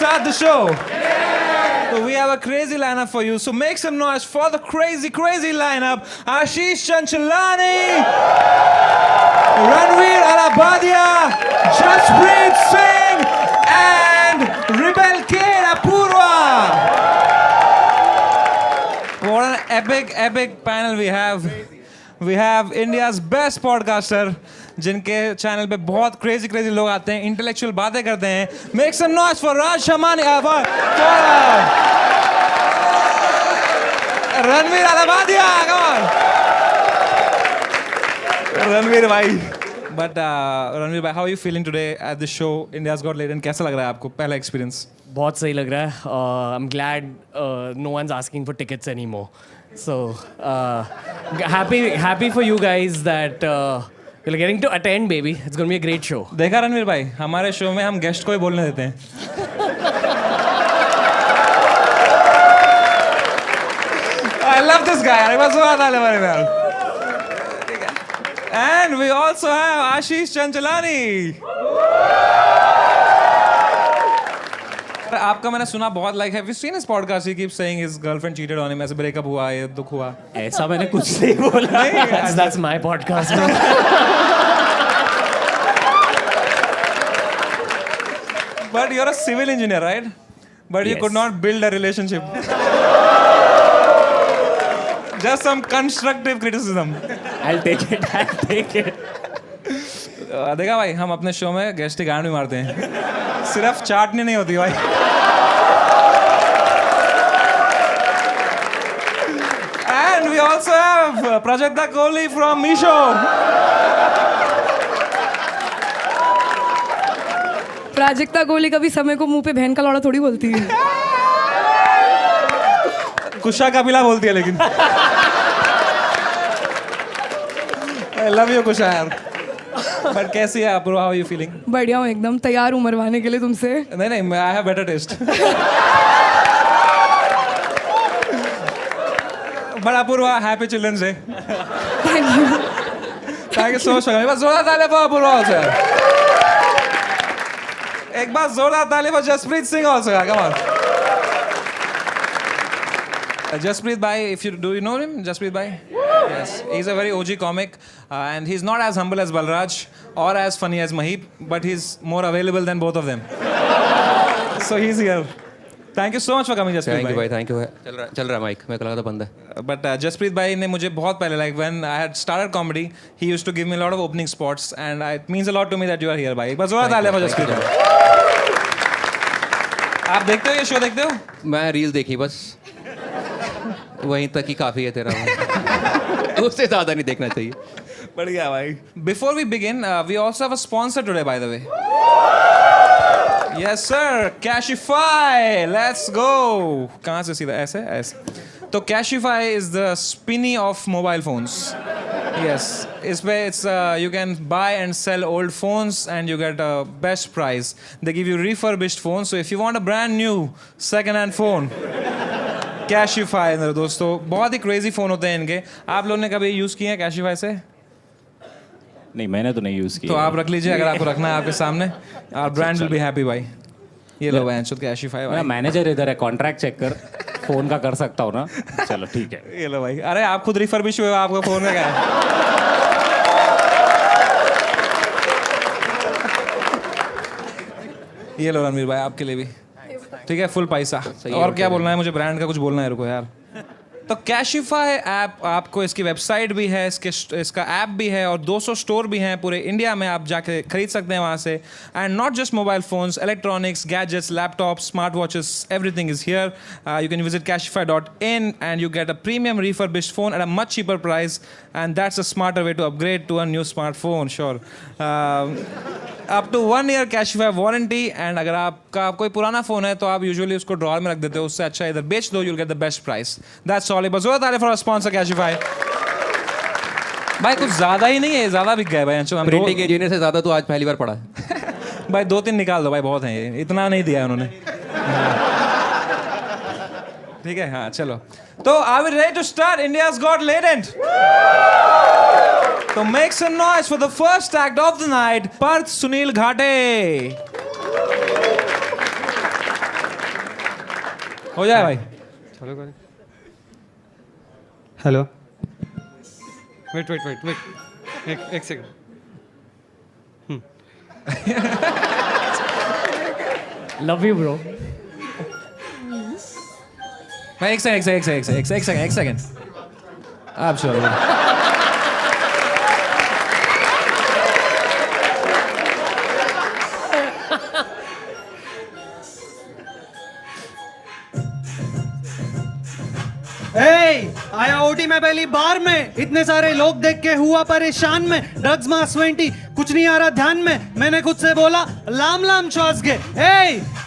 start the show? So we have a crazy lineup for you. So make some noise for the crazy lineup. Ashish Chanchalani, Ranveer Alabadia, Jaspreet Singh, and Rebel Kid Apurva. What an epic panel we have. We have India's best podcaster, जिनके channel पे बहुत crazy लोग आते हैं, intellectual बातें करते हैं. Make some noise for Raj Shamani, Ranveer Alabadia, come on. Ranveer bhai. But Ranveer bhai, how are you feeling today at the show India's Got Talent? कैसा लग रहा है आपको पहला experience? बहुत सही लग रहा है. I'm glad no one's asking for tickets anymore. So happy for you guys that you're getting to attend, baby. It's going to be a great show. देखा रणवीर भाई, हमारे शो में हम गेस्ट को ही बोलने देते हैं. I love this guy. I was very well. And we also have Ashish Chanchalani. आपका मैंने सुना बहुत like have you seen his podcast? He keeps saying his girlfriend cheated on him. ऐसे breakup हुआ, ये दुख हुआ. ऐसा मैंने कुछ नहीं बोला. That's my podcast. But you're a civil engineer, right? But you Yes. could not build a relationship. Just some constructive criticism. I'll take it. देखा भाई, हम अपने शो में गेस्ट की गांड भी मारते हैं. सिर्फ चाटनी नहीं होती भाई. And we also have Prajakta Kohli from Meesho. Prajakta Kohli कभी समय को मुंह पे बहन का लौड़ा थोड़ी बोलती है. कुशा कपिला बोलती है लेकिन. I love you कुशा यार. But कैसी है Apoorva? How are you feeling? बढ़िया हूँ एकदम. तैयार हूँ मरवाने के लिए तुमसे. नहीं, I have better taste. But Apoorva, happy Children's Day. Thank you. Thank you so much. एक बार जोरदार ताली for अपूर्वा also. एक बार जोरदार ताली for Jaspreet Singh also. Come on. Jaspreet bhai, do you know him? Jaspreet bhai? Yes. He's a very OG comic and he's not as humble as Balraj or as funny as Maheep, but he's more available than both of them. So he's here. Thank you so much for coming, Jaspreet Thank bhai. you भाई, thank you. चल रहा है mic, मेरे को लगा था बंद है. But Jaspreet bhai ने मुझे बहुत पहले, like when I had started comedy, he used to give me a lot of opening spots and it means a lot to me that you are here, bhai. एक बार जोरदार ताली for Jaspreet bhai. आप देखते हो ये show देखते हो? मैं रील देखी बस, वहीं तक ही काफी है तेरा. उससे ज्यादा नहीं देखना चाहिए. बढ़िया भाई. Before we begin, we also have a sponsor today, by the way. Yes sir, Cashify. Let's go. कहाँ से सीधा ऐसे. तो Cashify is the spinny of mobile phones. Yes, it's you can buy and sell old phones and you get a best price. They give you refurbished phones. So if you want a brand new second-hand phone, Cashify मेरे दोस्तों, बहुत ही crazy phone होते हैं इनके. आप लोगों ने कभी यूज़ किए हैं Cashify से? नहीं, मैंने तो नहीं यूज़ किया. तो आप रख लीजिए अगर आपको रखना है आपके सामने. Our brand will be happy भाई. ये लो भाई अंशुत Cashify भाई. मैनेजर इधर है, कॉन्ट्रैक्ट चेक कर. फ़ोन का कर सकता हूँ ना? चलो ठीक है. ये लो भाई. अरे आप खुद रिफर्बिश हुए हो, आपको फ़ोन में क्या है? ये लो रणवीर भाई आपके लिए भी. ठीक है, फुल पैसा. और क्या बोलना है मुझे? ब्रांड का कुछ बोलना है रुको यार. तो Cashify ऐप, आपको इसकी वेबसाइट भी है, इसका ऐप भी है और 200 स्टोर भी हैं पूरे इंडिया में. आप जाके खरीद सकते हैं वहाँ से. And not just mobile phones, electronics, gadgets, laptops, smart watches, everything is here. You can visit Cashify.in and you get a premium refurbished phone at a much cheaper price, and that's a smarter way to upgrade to a new smartphone. Sure. Up to 1 year Cashify warranty. And अगर आपका कोई पुराना phone है तो आप usually उसको drawer में रख देते हो, उससे अच्छा इधर बेच दो. You'll get the best price. That's all. बस जोरदार ताली फॉर आवर स्पॉन्सर Cashify. भाई कुछ ज़्यादा ही नहीं है, ज़्यादा बिक गए भाई. प्रिंटिंग इंजीनियर से ज्यादा तो आज पहली बार पढ़ा है. भाई 2-3 निकाल दो भाई, बहुत हैं ये. इतना नहीं दिया उन्होंने. ठीक है, हाँ चलो. तो are we ready to start India's got latent? तो make some noise for the first act of the night, Parth Sunil Ghate. हो जाए भाई. चलो करें. हेलो. वेट. एक सेकंड. Love you, bro. भाई एक सेकंड. आप चलो. आया ओटी में पहली बार में, इतने सारे लोग देख के हुआ परेशान में. ड्रग्स मास 20 कुछ नहीं आ रहा ध्यान में, मैंने खुद से बोला लाम श्वास के.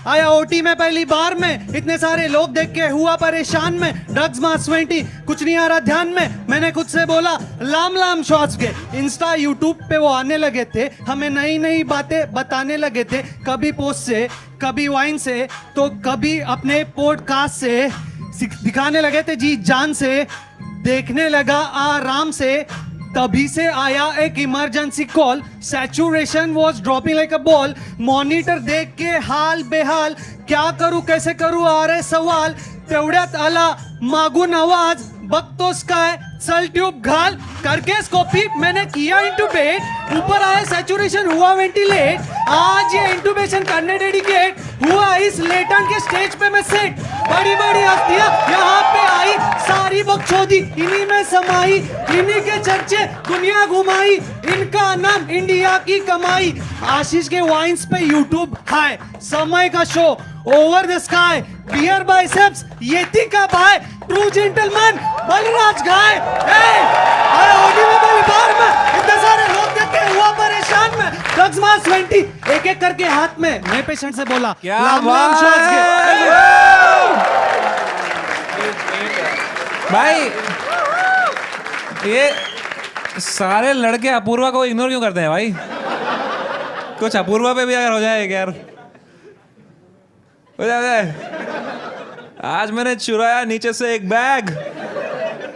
आया ओटी में पहली बार में, इतने सारे लोग देख के हुआ परेशान में. ड्रग्स मास 20 कुछ नहीं आ रहा ध्यान में, मैंने खुद से बोला लाम श्वास के. इंस्टा यूट्यूब पे वो आने लगे थे, हमें नई नई बातें बताने लगे थे. कभी पोस्ट से, कभी वाइन से, तो कभी अपने पॉडकास्ट से. दिखाने लगे थे जी जान से, देखने लगा आराम से. तभी से आया एक emergency call. Saturation was dropping like a ball. Monitor देख के हाल बेहाल, क्या करूं कैसे करूं आ रहे सवाल. तेवढ्यात आला मागून आवाज, बघतोस काय चल ट्यूब घाल. करके स्कोपी मैंने किया इंटूबेट, ऊपर आया सैचुरेशन हुआ वेंटिलेट. आज ये इंटूबेशन करने डेडिकेट हुआ, इस लेटन के स्टेज पे मैं सेट. बड़ी बड़ी हस्तियां यहाँ पे आई, सारी बकचोदी इन्हीं में समाई. इन्हीं के चर्चे दुनिया घुमाई, इनका नाम इंडिया की कमाई. आशीष के वाइन्स पे यूट्यूब हाय, समय का show over the sky. Beer Biceps Yeti का भाई, ट्रू जेंटलमैन बलराज गाय. अरे ओटी में पहली बार में, इतने सारे लोग देख के हुआ परेशान में. ड्रग्स मास 20 एक एक करके हाथ में, मैं पेशेंट से बोला क्या लाम श्वास के. भाई ये सारे लड़के अपूर्वा को इग्नोर क्यों करते हैं भाई? कुछ अपूर्वा पे भी अगर हो जाए यार, हो जाए. आज मैंने चुराया नीचे से एक बैग,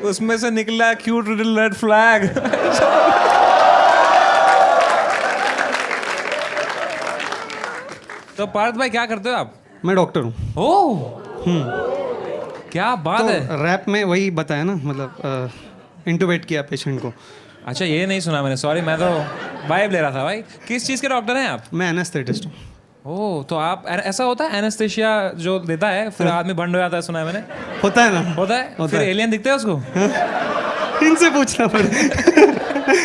उसमें से निकला क्यूट लिटिल रेड फ्लैग. तो पार्थ भाई क्या करते हो आप? मैं डॉक्टर हूँ. ओह क्या बात है. रैप में वही बताया ना, मतलब इंटूबेट किया पेशेंट को. अच्छा ये नहीं सुना मैंने, सॉरी. मैं तो वाइब ले रहा था भाई. किस चीज़ के डॉक्टर हैं आप? मैं एनेस्थेटिस्ट हूँ. ओह तो आप ऐसा होता है एनेस्थेशिया जो देता है फिर आदमी बंद हो जाता है, सुना है मैंने. होता है ना. होता है फिर एलियन दिखते हैं उसको. इनसे पूछना पड़े.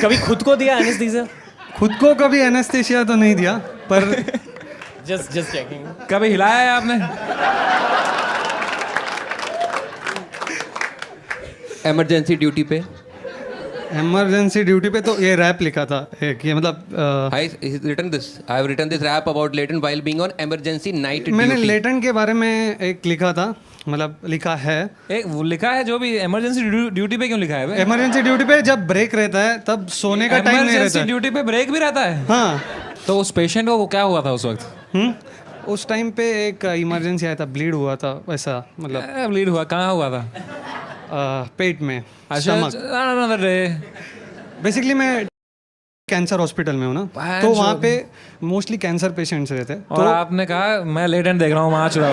कभी खुद को दिया एनेस्थीसिया? खुद को कभी एनेस्थेशिया तो नहीं दिया, पर जस्ट चेकिंग. कभी हिलाया है आपने? इमरजेंसी ड्यूटी पे. इमरजेंसी ड्यूटी पे तो ये रैप लिखा था एक, ये मतलब I written this. I have written this rap about Leighton while being on emergency night duty. मैंने लेटन के बारे में एक लिखा था, मतलब लिखा है. एक वो लिखा है जो भी इमरजेंसी ड्यूटी पे क्यों लिखा है? इमरजेंसी ड्यूटी पे जब ब्रेक रहता है तब सोने का टाइम नहीं रहता इमरजेंसी है. ड्यूटी पे ब्रेक भी रहता है. हाँ. तो उस पेशेंट को क्या हुआ था उस वक्त? उस टाइम पे एक इमरजेंसी आया था, ब्लीड हुआ था वैसा, मतलब ब्लीड हुआ. कहाँ हुआ था? पेट में. अच्छा another day. बेसिकली मैं कैंसर हॉस्पिटल में हूँ ना, तो वहाँ पे मोस्टली कैंसर पेशेंट्स रहते हैं. और आपने कहा मैं लेटेंट देख रहा हूँ, वहाँ चुरा.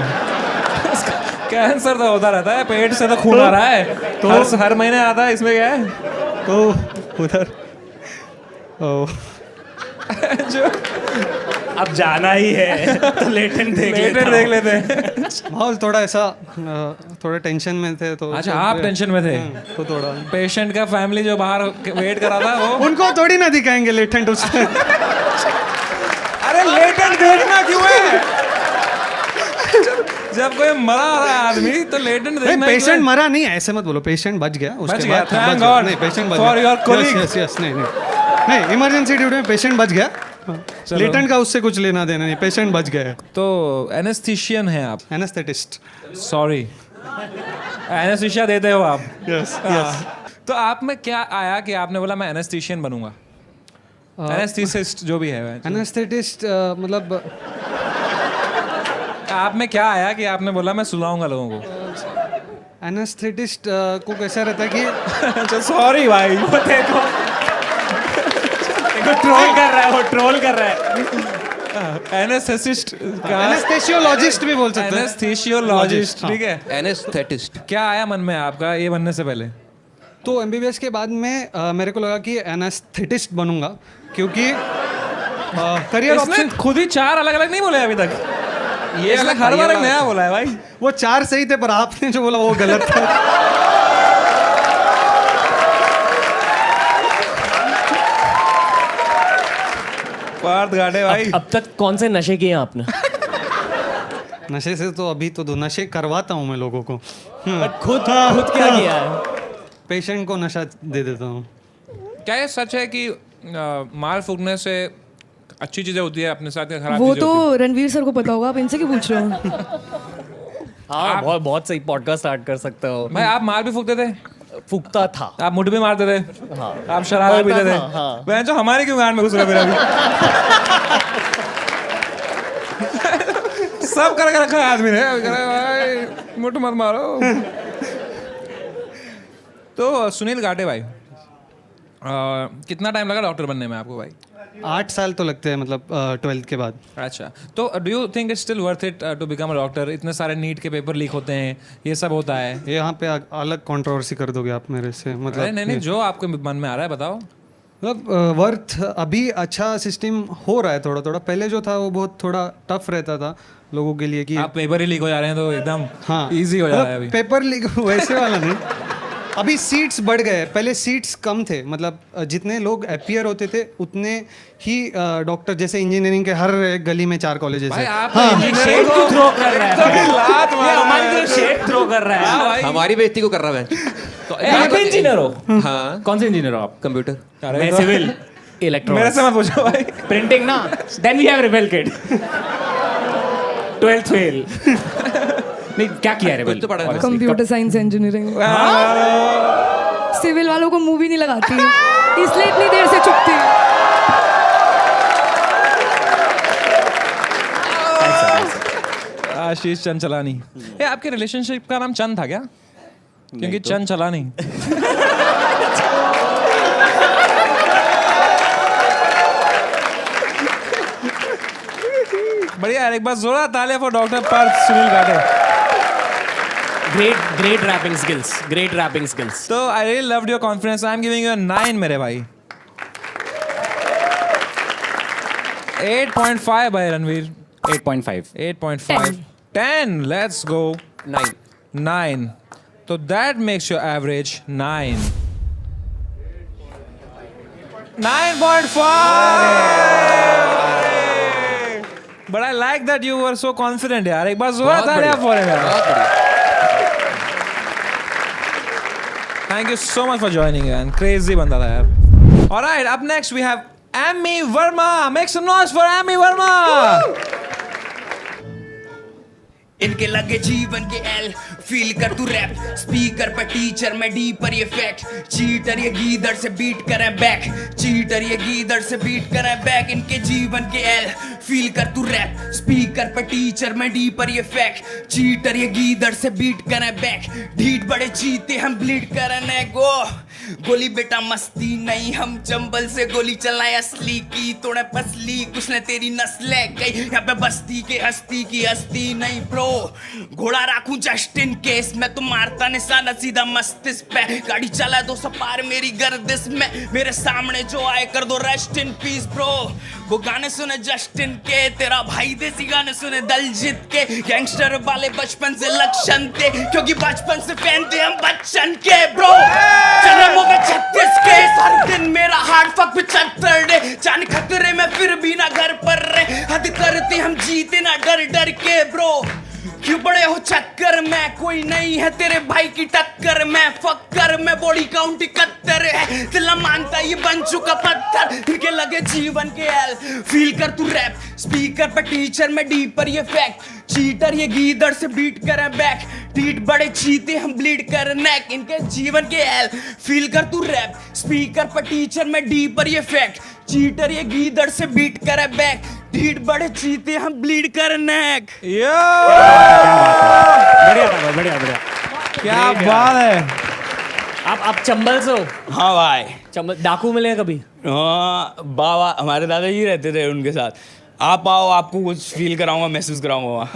कैंसर तो होता रहता है, पेट से तो खून आ रहा है, तो हर महीने आता है, इसमें क्या है? तो उधर जो अब जाना ही है तो लेटेंट देख लेते हैं. माहौल थोड़ा ऐसा, थोड़ा टेंशन में थे तो. अच्छा आप टेंशन में थे? तो थोड़ा पेशेंट का फैमिली जो बाहर वेट कर रहा था वो उनको थोड़ी ना दिखाएंगे लेटेंट उसमें. अरे लेटेंट देखना क्यों है? जब कोई मरा रहा है आदमी तो लेटेंट देखना. पेशेंट मरा नहीं, ऐसे मत बोलो. पेशेंट बच गया उसके बाद. Thank God. नहीं पेशेंट बच फॉर योर गया. कॉलीग. यस नहीं इमरजेंसी ड्यूटी में पेशेंट बच गया. लेटेंट का उससे कुछ लेना देना नहीं, पेशेंट बच गया. तो एनेस्थीशियन हैं आप? एनेस्थेटिस्ट. सॉरी एनेस्थीशिया देते हो आप? यस. तो आप में क्या आया कि आपने बोला मैं एनेस्थीशियन बनूंगा? एनेस्थीसिस्ट जो भी है. एनेस्थेटिस्ट मतलब आप में क्या आया कि आपने बोला मैं सुलाऊंगा लोगों को? एनेस्थेटिस्ट को कैसा रहता है कि अच्छा सॉरी भाई, वो देखो ट्रोल कर रहा है, वो ट्रोल कर रहा है. एनेस्थेसिस्ट एनेस्थेसियोलॉजिस्ट भी बोल सकते हैं। एनेस्थेसियोलॉजिस्ट, ठीक है। एनेस्थेटिस्ट। क्या आया मन में आपका ये बनने से पहले? तो एमबीबीएस के बाद में मेरे को लगा कि एनेस्थेटिस्ट बनूंगा, क्योंकि करियर इसने ऑप्शन खुद ही 4 अलग अलग नहीं बोले अभी तक। ये अलग हर बार ये एक नया बोला है भाई। वो 4 सही थे, पर आपने जो बोला वो गलत था। पार्थ घाटे भाई। अब तक कौन से नशे किए हैं आपने? नशे से तो अभी तो नशे करवाता हूँ मैं लोगों को। खुद क्या किया है? पेशेंट को नशा दे देता हूँ। क्या ये सच है कि माल फूकने से अच्छी चीजें होती है अपने साथ या खराब वो चीजें होती तो रणवीर सर को पता होगा, आप इनसे क्यों पूछ रहे हो? हाँ, बहुत सही पॉडकास्ट स्टार्ट कर सकते हो। है? भाई आप माल भी फूकते थे, फूकता था। आप मुठ भी मारते थे, हाँ। आप शराब भी पीते थे। हाँ। बहन जो हमारे क्यों गांड में घुस रहे फिर अभी? सब करके रखा है आदमी ने, कह रहा है, भाई मुठ मत मारो। तो सुनील घाटे भाई, कितना टाइम लगा डॉक्टर बनने में आपको भाई? 8 साल तो लगते हैं, मतलब 12th के बाद। अच्छा, तो do you think it's still worth it to become a doctor? इतने सारे नीट के पेपर लीक होते हैं, ये सब होता है। ये यहाँ पे अलग कंट्रोवर्सी कर दोगे आप मेरे से, अरे मतलब नहीं, जो आपके मन में आ रहा है बताओ। मतलब वर्थ अभी अच्छा सिस्टम हो रहा है थोड़ा थोड़ा। पहले जो था वो बहुत थोड़ा टफ रहता था लोगों के लिए कि आप पेपर ही लीक हो जा रहे हैं तो एकदम हाँ इजी हो जा रहा है अभी। पेपर लीक वैसे वाला नहीं, अभी सीट्स बढ़ गए। पहले सीट्स कम थे, मतलब जितने लोग अपीयर होते थे उतने ही डॉक्टर, जैसे इंजीनियरिंग के हर एक गली में 4 कॉलेजेस भाई है। आप शेड क्यों थ्रो कर रहा है? लात मार हमारी तो शेड थ्रो कर रहा है भाई। हमारी बेइज्जती को कर रहा है। तो आप इंजीनियर हो? हाँ, कौन से इंजीनियर हो आप? कंप्यूटर। मैं सिविल मेरे इलेक्ट्रॉनिक्स। से मत पूछो भाई। प्रिंटिंग ना, then we have rebel kid. 12th fail. नहीं, क्या किया रे? कुछ तो पढ़ा है। Computer science engineering. सिविल वालों को मूवी नहीं लगाती, इसलिए इतनी देर से चुप थी। आशीष चंचलानी। ये आपके रिलेशनशिप का नाम चंद था क्या? क्योंकि चंद चला नहीं। बढ़िया यार, एक बार जोरदार तालियां फॉर डॉक्टर पार्थ सुनील घाटे। Great rapping skills. Great rapping skills. So I really loved your confidence. I'm giving you a 9 मेरे भाई। 8.5 by Ranveer. 8.5. 8.5. 10. Let's go. 9. 9. So that makes your average 9. 9.5. But I like that you were so confident यार। एक बार जोरदार तालियां for him यार। Thank you so much for joining in. Crazy banda tha yaar. All right, up next we have Amy Verma. Make some noise for Amy Verma. इनके लगे जीवन के L feel कर तू रैप स्पीकर पर teacher में D पर ये फैक्ट चीटर ये गीदड़ से बीट करें बैक चीटर ये गीदड़ से बीट करें बैक इनके जीवन के एल फील कर तू रैप स्पीकर पर टीचर में डी पर ये फैक्ट चीटर ये गीदड़ से बीट करें बैक ढीठ बड़े चीते हम ब्लीड करें गो गोली बेटा मस्ती नहीं हम चंबल से गोली चलाए असली की तोड़े पसली कुछ ने तेरी नस्ल गई यहाँ पे बस्ती के हस्ती की हस्ती नहीं ब्रो घोड़ा राखूं जस्ट इन केस मैं तो मारता निशाना सीधा मस्तिष्क पे गाड़ी चला 200 पार मेरी गर्दिश में मेरे सामने जो आए कर दो रेस्ट इन पीस ब्रो वो गाने सुने जस्टिन के तेरा भाई देसी गाने सुने दलजीत के गैंगस्टर वाले बचपन से लक्षण थे क्योंकि बचपन से फैन थे हम बच्चन के ब्रो जन्मों में 36 के हर दिन मेरा हार्ट फक 75 डे जान खतरे में फिर भी ना घर पर रहे हद करते हम जीते ना डर डर के ब्रो क्यों बड़े हो चक्कर में कोई नहीं है तेरे भाई की टक्कर में फक्कर में बॉडी काउंट 71 है दिल मानता ये बन चुका पत्थर इनके लगे जीवन के एल फील कर तू रैप स्पीकर पर टीचर में डी पर ये फैक्ट चीटर ये गीदड़ से बीट करे बैक टीट बड़े चीते हम ब्लीड कर नेक इनके जीवन के एल फील कर तू रैप स्पीकर पर टीचर में डी पर ये फैक्ट चीटर ये गीदड़ से बीट करे बैक ढीठ बड़े चीते हम ब्लीड कर नेक बढ़िया था, बढ़िया बढ़िया। क्या बात है। आप चंबल से हो? हाँ भाई। चंबल डाकू मिले हैं कभी? हाँ बाबा हमारे दादाजी रहते थे उनके साथ आप आओ, आपको कुछ फील कराऊंगा, महसूस कराऊंगा।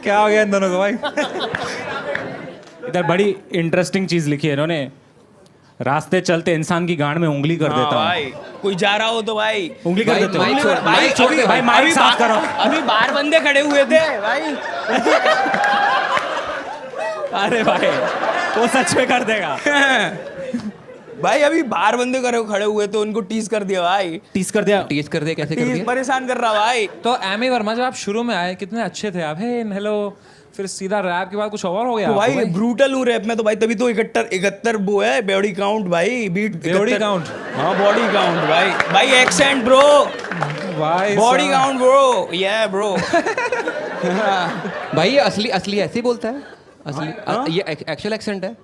क्या हो गया इन दोनों को भाई? इधर बड़ी इंटरेस्टिंग चीज लिखी है इन्होंने, रास्ते चलते इंसान की गांड में उंगली कर देता हूँ। भाई कोई जा रहा हो तो भाई उंगली कर देते हो। भाई माइक साफ करो। अभी बाहर बंदे खड़े हुए थे भाई। अरे भाई वो सच में कर देगा। भाई अभी बाहर बंदे खड़े हुए तो उनको टीज कर दिया भाई। टीज कर दिया। टीज कर दिया, कैसे कर टीज दिया? परेशान कर रहा भाई। तो एमी वर्मा जब आप शुरू में आए कितने अच्छे थे आप, हे हेलो, फिर सीधा रैप के बाद कुछ और हो गया तो आपको भाई ब्रूटल हूँ रैप में तो भाई, तभी तो 71 वो है बॉडी काउंट भाई, बीट बॉडी काउंट। हाँ बॉडी काउंट भाई, भाई एक्सेंट ब्रो, भाई बॉडी काउंट ब्रो, ये ब्रो। भाई ये असली ऐसे ही बोलता है? असली ये एक्चुअल एक्सेंट है?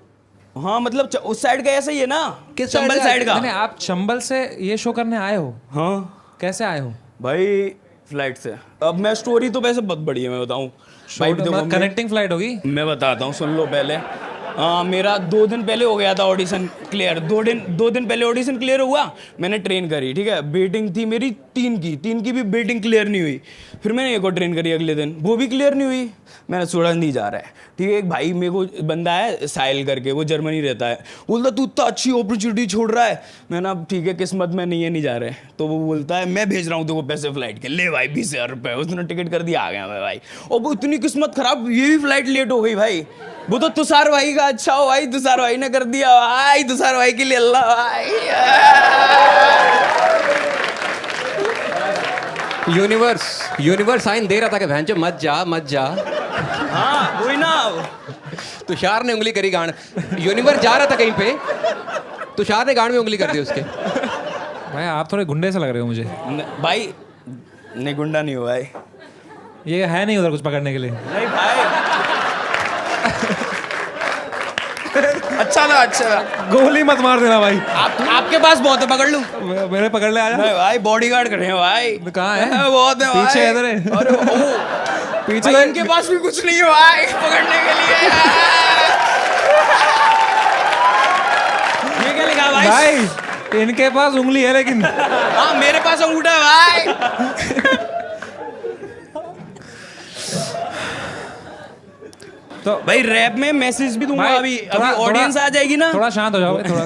हाँ मतलब उस साइड का ऐसा ही है ना, किस चंबल साइड का। नहीं, आप चंबल से ये शो करने आए हो? हाँ कैसे आए हो भाई? फ्लाइट से। अब मैं स्टोरी तो वैसे बहुत बड़ी है, मैं बताऊं भाई, देखो कनेक्टिंग फ्लाइट होगी। मैं बताता हूँ, सुन लो पहले। मेरा 2 दिन पहले हो गया था ऑडिशन क्लियर। 2 दिन पहले ऑडिशन क्लियर हुआ, मैंने ट्रेन करी, ठीक है। बेटिंग थी मेरी 3 की भी बेटिंग क्लियर नहीं हुई। फिर मैंने एक और ट्रेन करी अगले दिन, वो भी क्लियर नहीं हुई। मैंने सोचा नहीं जा रहा है, ठीक है। एक भाई मेरे को बंदा है साहिल करके, वो जर्मनी रहता है, बोलता तू इतना अच्छी अपॉर्चुनिटी छोड़ रहा है। मैंने अब ठीक है किस्मत में नहीं है, नहीं जा रहे। तो वो बोलता है मैं भेज रहा हूँ तेरे को पैसे फ्लाइट के, ले भाई 20,000 रुपये। उसने टिकट कर दिया, आ गया मैं भाई। और वो इतनी किस्मत खराब, ये भी फ्लाइट लेट हो गई भाई। वो तो तुषार भाई का अच्छा हो भाई, तुषार भाई ने कर दिया भाई, तुषार भाई के लिए अल्लाह भाई। यूनिवर्स साइन दे रहा था कि भैंचो मत जा। हाँ वही ना, तुषार ने उंगली करी गांड, यूनिवर्स जा रहा था कहीं पे, तुषार ने गांड में उंगली कर दी उसके। भाई आप थोड़े गुंडे से लग रहे हो मुझे। भाई नहीं गुंडा नहीं हो भाई, ये है नहीं उधर कुछ पकड़ने के लिए। नहीं भाई। अच्छा था, अच्छा था। गोली मत मार देना भाई। आपके पास बहुत है, पकड़ लूं? मेरे पकड़ ले, आजा। नहीं भाई बॉडीगार्ड खड़े हैं भाई। कहाँ है? बहुत है भाई। पीछे इधर है। अरे पीछे भाई, इनके पास भी कुछ नहीं है भाई पकड़ने के लिए। ये क्या लिखा भाई? भाई इनके पास उंगली है लेकिन। हाँ मेरे पास अंगूठा है भाई। तो भाई रैप में मैसेज भी दूंगा अभी ऑडियंस आ जाएगी ना। थोड़ा शांत हो जाओ भाई, थोड़ा।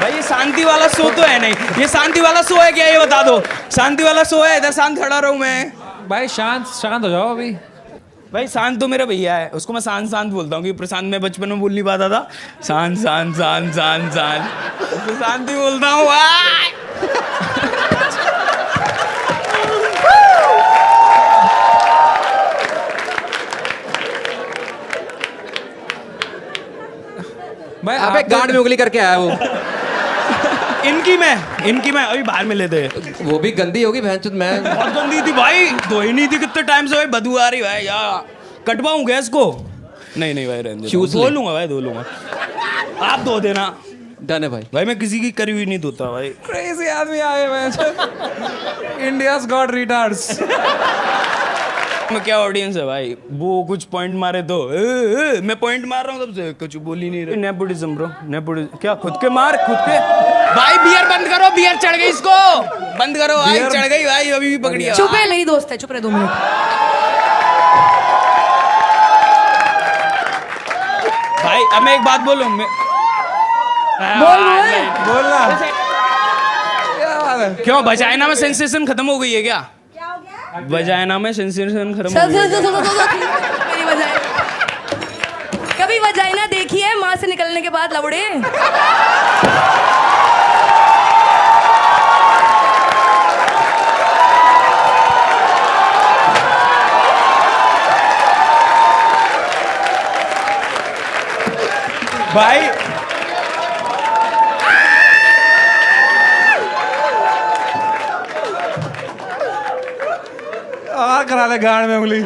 भाई ये शांति वाला शो तो है नहीं, ये शांति वाला शो है क्या, ये बता दो। शांति वाला शो है, इधर शांत खड़ा रहूं मैं। भाई शांत हो जाओ अभी। भाई शांत तो मेरा भैया है, उसको मैं शांत बोलता हूँ, क्योंकि प्रशांत में बचपन में बोल नहीं पाता था। शांत उसको शांति बोलता हूँ भाई। भाई अबे गांड में उंगली करके आया वो। इनकी मैं अभी बाहर में लेते हैं। वो भी गंदी होगी भैंचोद। मैं बहुत गंदी थी भाई, धो ही नहीं थी कितने टाइम से भाई, बदबू आ रही भाई यार। कटवाऊं गैस को? नहीं भाई रहने दो, धो लूंगा भाई, धो लूंगा। आप धो देना। डन है भाई। मैं किसी की करी हुई नहीं धोता भाई। क्रेजी आदमी आए मैं। India's God retards. में क्या ऑडियंस है भाई, वो कुछ पॉइंट मारे तो मैं पॉइंट मार रहा हूँ तब से, कुछ बोल ही नहीं रहे। नेपोटिज्म ब्रो, नेपोटिज्म क्या? खुद के मार खुद के। भाई बियर बंद करो, बियर चढ़ गई इसको, बंद करो भाई, चढ़ गई भाई, अभी भी पकड़ी है। चुप है, मेरी दोस्त है, चुप रहे 2 मिनट। भाई अब मैं एक बात बोलूं, मैं बोलना। क्यों वजाइना में सेंसेशन खत्म हो गई है क्या? वजाइना में सेंसेशन खत्म हो गई है? मेरी वजाइना कभी वजाइना देखी है माँ से निकलने के बाद लवड़े? भाई और करा ले गाड़ में उंगली।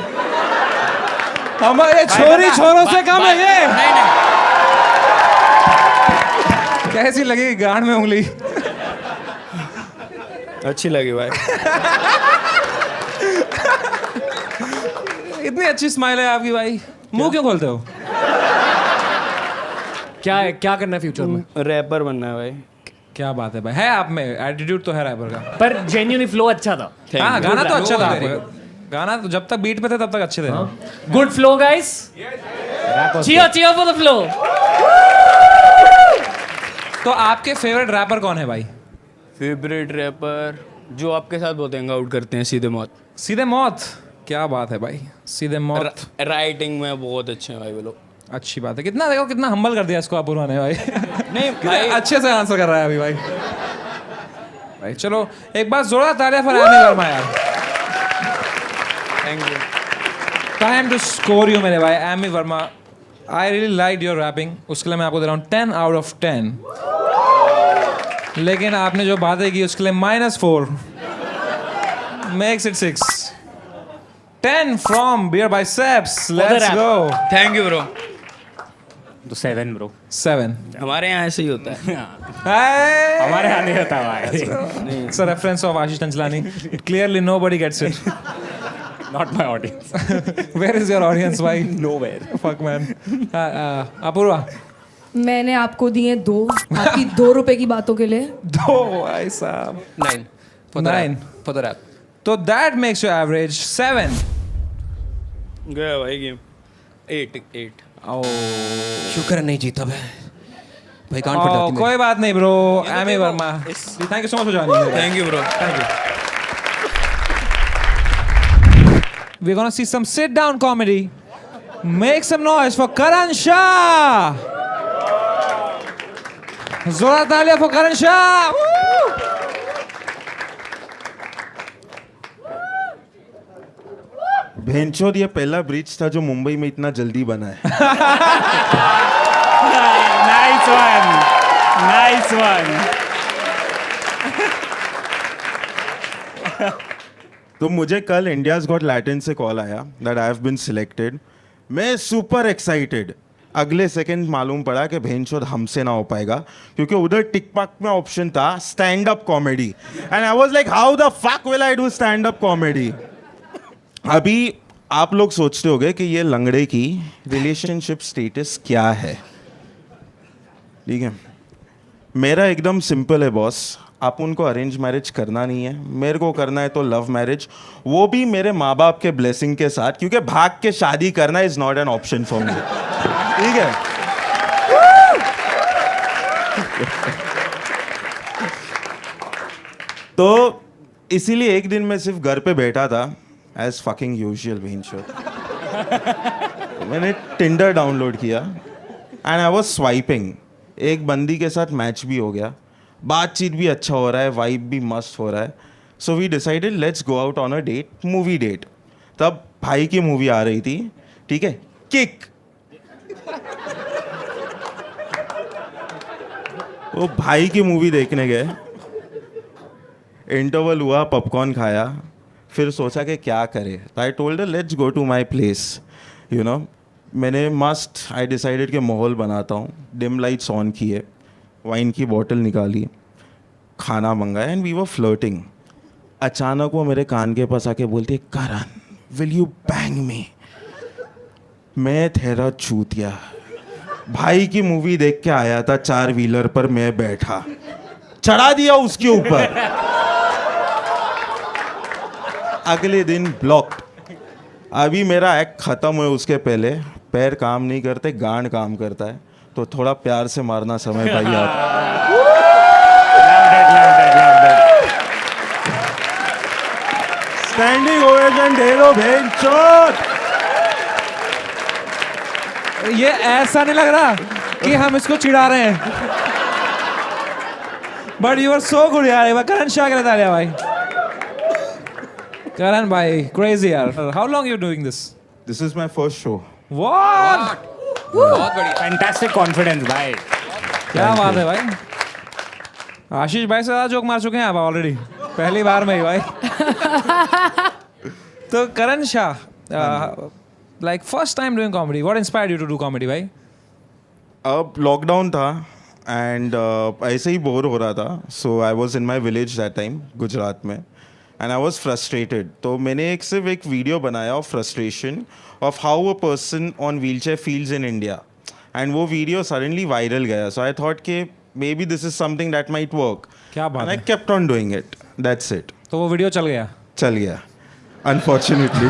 हमारे छोरों से कम है ये। नहीं कैसी लगी गाड़ में उंगली? अच्छी लगी भाई। इतनी अच्छी स्माइल है आपकी भाई, मुंह क्यों खोलते हो? क्या करना है फ्यूचर में? रैपर बनना है भाई। क्या बात है भाई, है आप में एटीट्यूड तो है रैपर का। पर जेन्युइनली फ्लो अच्छा था। हाँ गाना तो अच्छा था आपका। गाना तो जब तक बीट पे थे तब तक अच्छे थे। Good flow guys, cheer for the flow. तो आपके फेवरेट रैपर कौन है भाई? फेवरेट रैपर जो आपके साथ बहुत हैंग आउट करते हैं, सीधे मौत। सीधे मौत, क्या बात है भाई, सीधे मौत। राइटिंग में बहुत अच्छे हैं भाई वो लोग। अच्छी बात है। कितना देखो कितना हम्बल कर दिया इसको अपूर्वा ने भाई। नहीं भाई, अच्छे से आंसर कर रहा है अभी भाई। भाई चलो एक बार जोरदार तालियां फॉर एमी वर्मा यार। Thank you. Time to score you मेरे भाई Amy Varma. I really like your rapping, उसके लिए मैं आपको दे रहा हूँ 10 out of 10। लेकिन आपने जो बातें की उसके लिए -4 makes it 6। 10 from Beer Biceps, let's go। Thank you bro. तो 7 ब्रो। 7। हमारे यहाँ ऐसे ही होता है। हमारे यहाँ नहीं होता भाई। It's a reference of Ashish Tanchlani. Clearly nobody gets it. Not my audience. Where is your audience भाई? Nowhere. Fuck man। अपूर्वा। मैंने आपको दिए 2 आपकी 2 रुपए की बातों के लिए। 2 भाई साहब। 9 for the rap। तो that makes your average 7। गया भाई गेम। 8। शुक्र है नहीं जीता भाई गांड फट जाती कोई बात नहीं bro. Amy Varma, thank you so much for joining. Thank you bro. Thank you. We're gonna see some sit-down comedy. Make some noise for Karan Shah. Zora talia for Karan Shah. Woo! भेंचोद ये पहला bridge था जो मुंबई में इतना जल्दी बना है। Nice one. Nice one. तो मुझे कल इंडियाज गॉट लैटिन से कॉल आया that I have been selected. मैं सुपर एक्साइटेड। अगले सेकंड मालूम पड़ा कि भेंचोद हमसे ना हो पाएगा क्योंकि उधर टिकटॉक में ऑप्शन था stand up comedy and I was like how the fuck will I do stand up comedy. अभी आप लोग सोचते होंगे कि ये लंगड़े की रिलेशनशिप स्टेटस क्या है। ठीक है, मेरा एकदम सिंपल है बॉस। आप उनको अरेंज मैरिज करना नहीं है, मेरे को करना है तो लव मैरिज, वो भी मेरे माँ बाप के ब्लेसिंग के साथ, क्योंकि भाग के शादी करना is not an option for me. ठीक है, तो इसीलिए एक दिन मैं सिर्फ घर पे बैठा था एज फकिंग यूजुअल भीनचोद। मैंने टिंडर डाउनलोड किया एंड आई वाज स्वाइपिंग। एक बंदी के साथ मैच भी हो गया, बातचीत भी अच्छा हो रहा है, वाइब भी मस्त हो रहा है। So we decided let's go out on a date, movie date. तब भाई की मूवी आ रही थी, ठीक है, किक। वो भाई की मूवी देखने गए, इंटरवल हुआ, पॉपकॉर्न खाया, फिर सोचा कि क्या करे। I told her let's go to my place, you know. मैंने आई डिसाइडेड कि माहौल बनाता हूँ, डिम लाइट्स ऑन किए, वाइन की बोतल निकाली, खाना मंगाया एंड वी वर फ्लर्टिंग। अचानक वो मेरे कान के पास आके बोलती है, करण विल यू बैंग मी। मैं ठहरा चूतिया, भाई की मूवी देख के आया था, 4 व्हीलर पर मैं बैठा, चढ़ा दिया उसके ऊपर। अगले दिन ब्लॉक। अभी मेरा एक्ट खत्म हुआ, उसके पहले पैर काम नहीं करते, गांड काम करता है, तो थोड़ा प्यार से मारना समय भाई आप। स्टैंडिंग ओवेशन दे दो भेंचोद। ये ऐसा नहीं लग रहा कि हम इसको चिढ़ा रहे हैं, but you are so good यार। करण शाह के लिए तालियां भाई। करण भाई क्रेजी यार। How long you doing this? This is my first show. What? बहुत बढ़िया। फैंटास्टिक कॉन्फिडेंस भाई। क्या बात है भाई। आशीष भाई से ज़्यादा जोक मार चुके हैं आप ऑलरेडी, पहली बार में ही भाई। तो Karan Shah, like first time doing comedy, what inspired you to do comedy भाई? अब लॉकडाउन था एंड ऐसे ही बोर हो रहा था, so I was in my village that time, Gujarat में, एंड आई वॉज फ्रस्ट्रेटेड। तो मैंने सिर्फ एक वीडियो बनाया of frustration of how a person on wheel chair feels in India. And वो वीडियो सडनली वायरल गया. सो आई थॉट कि may be this is something that might work. क्या बात आई है. Kept on doing it. That's it. तो वो video चल गया. चल गया अनफॉर्चुनेटली.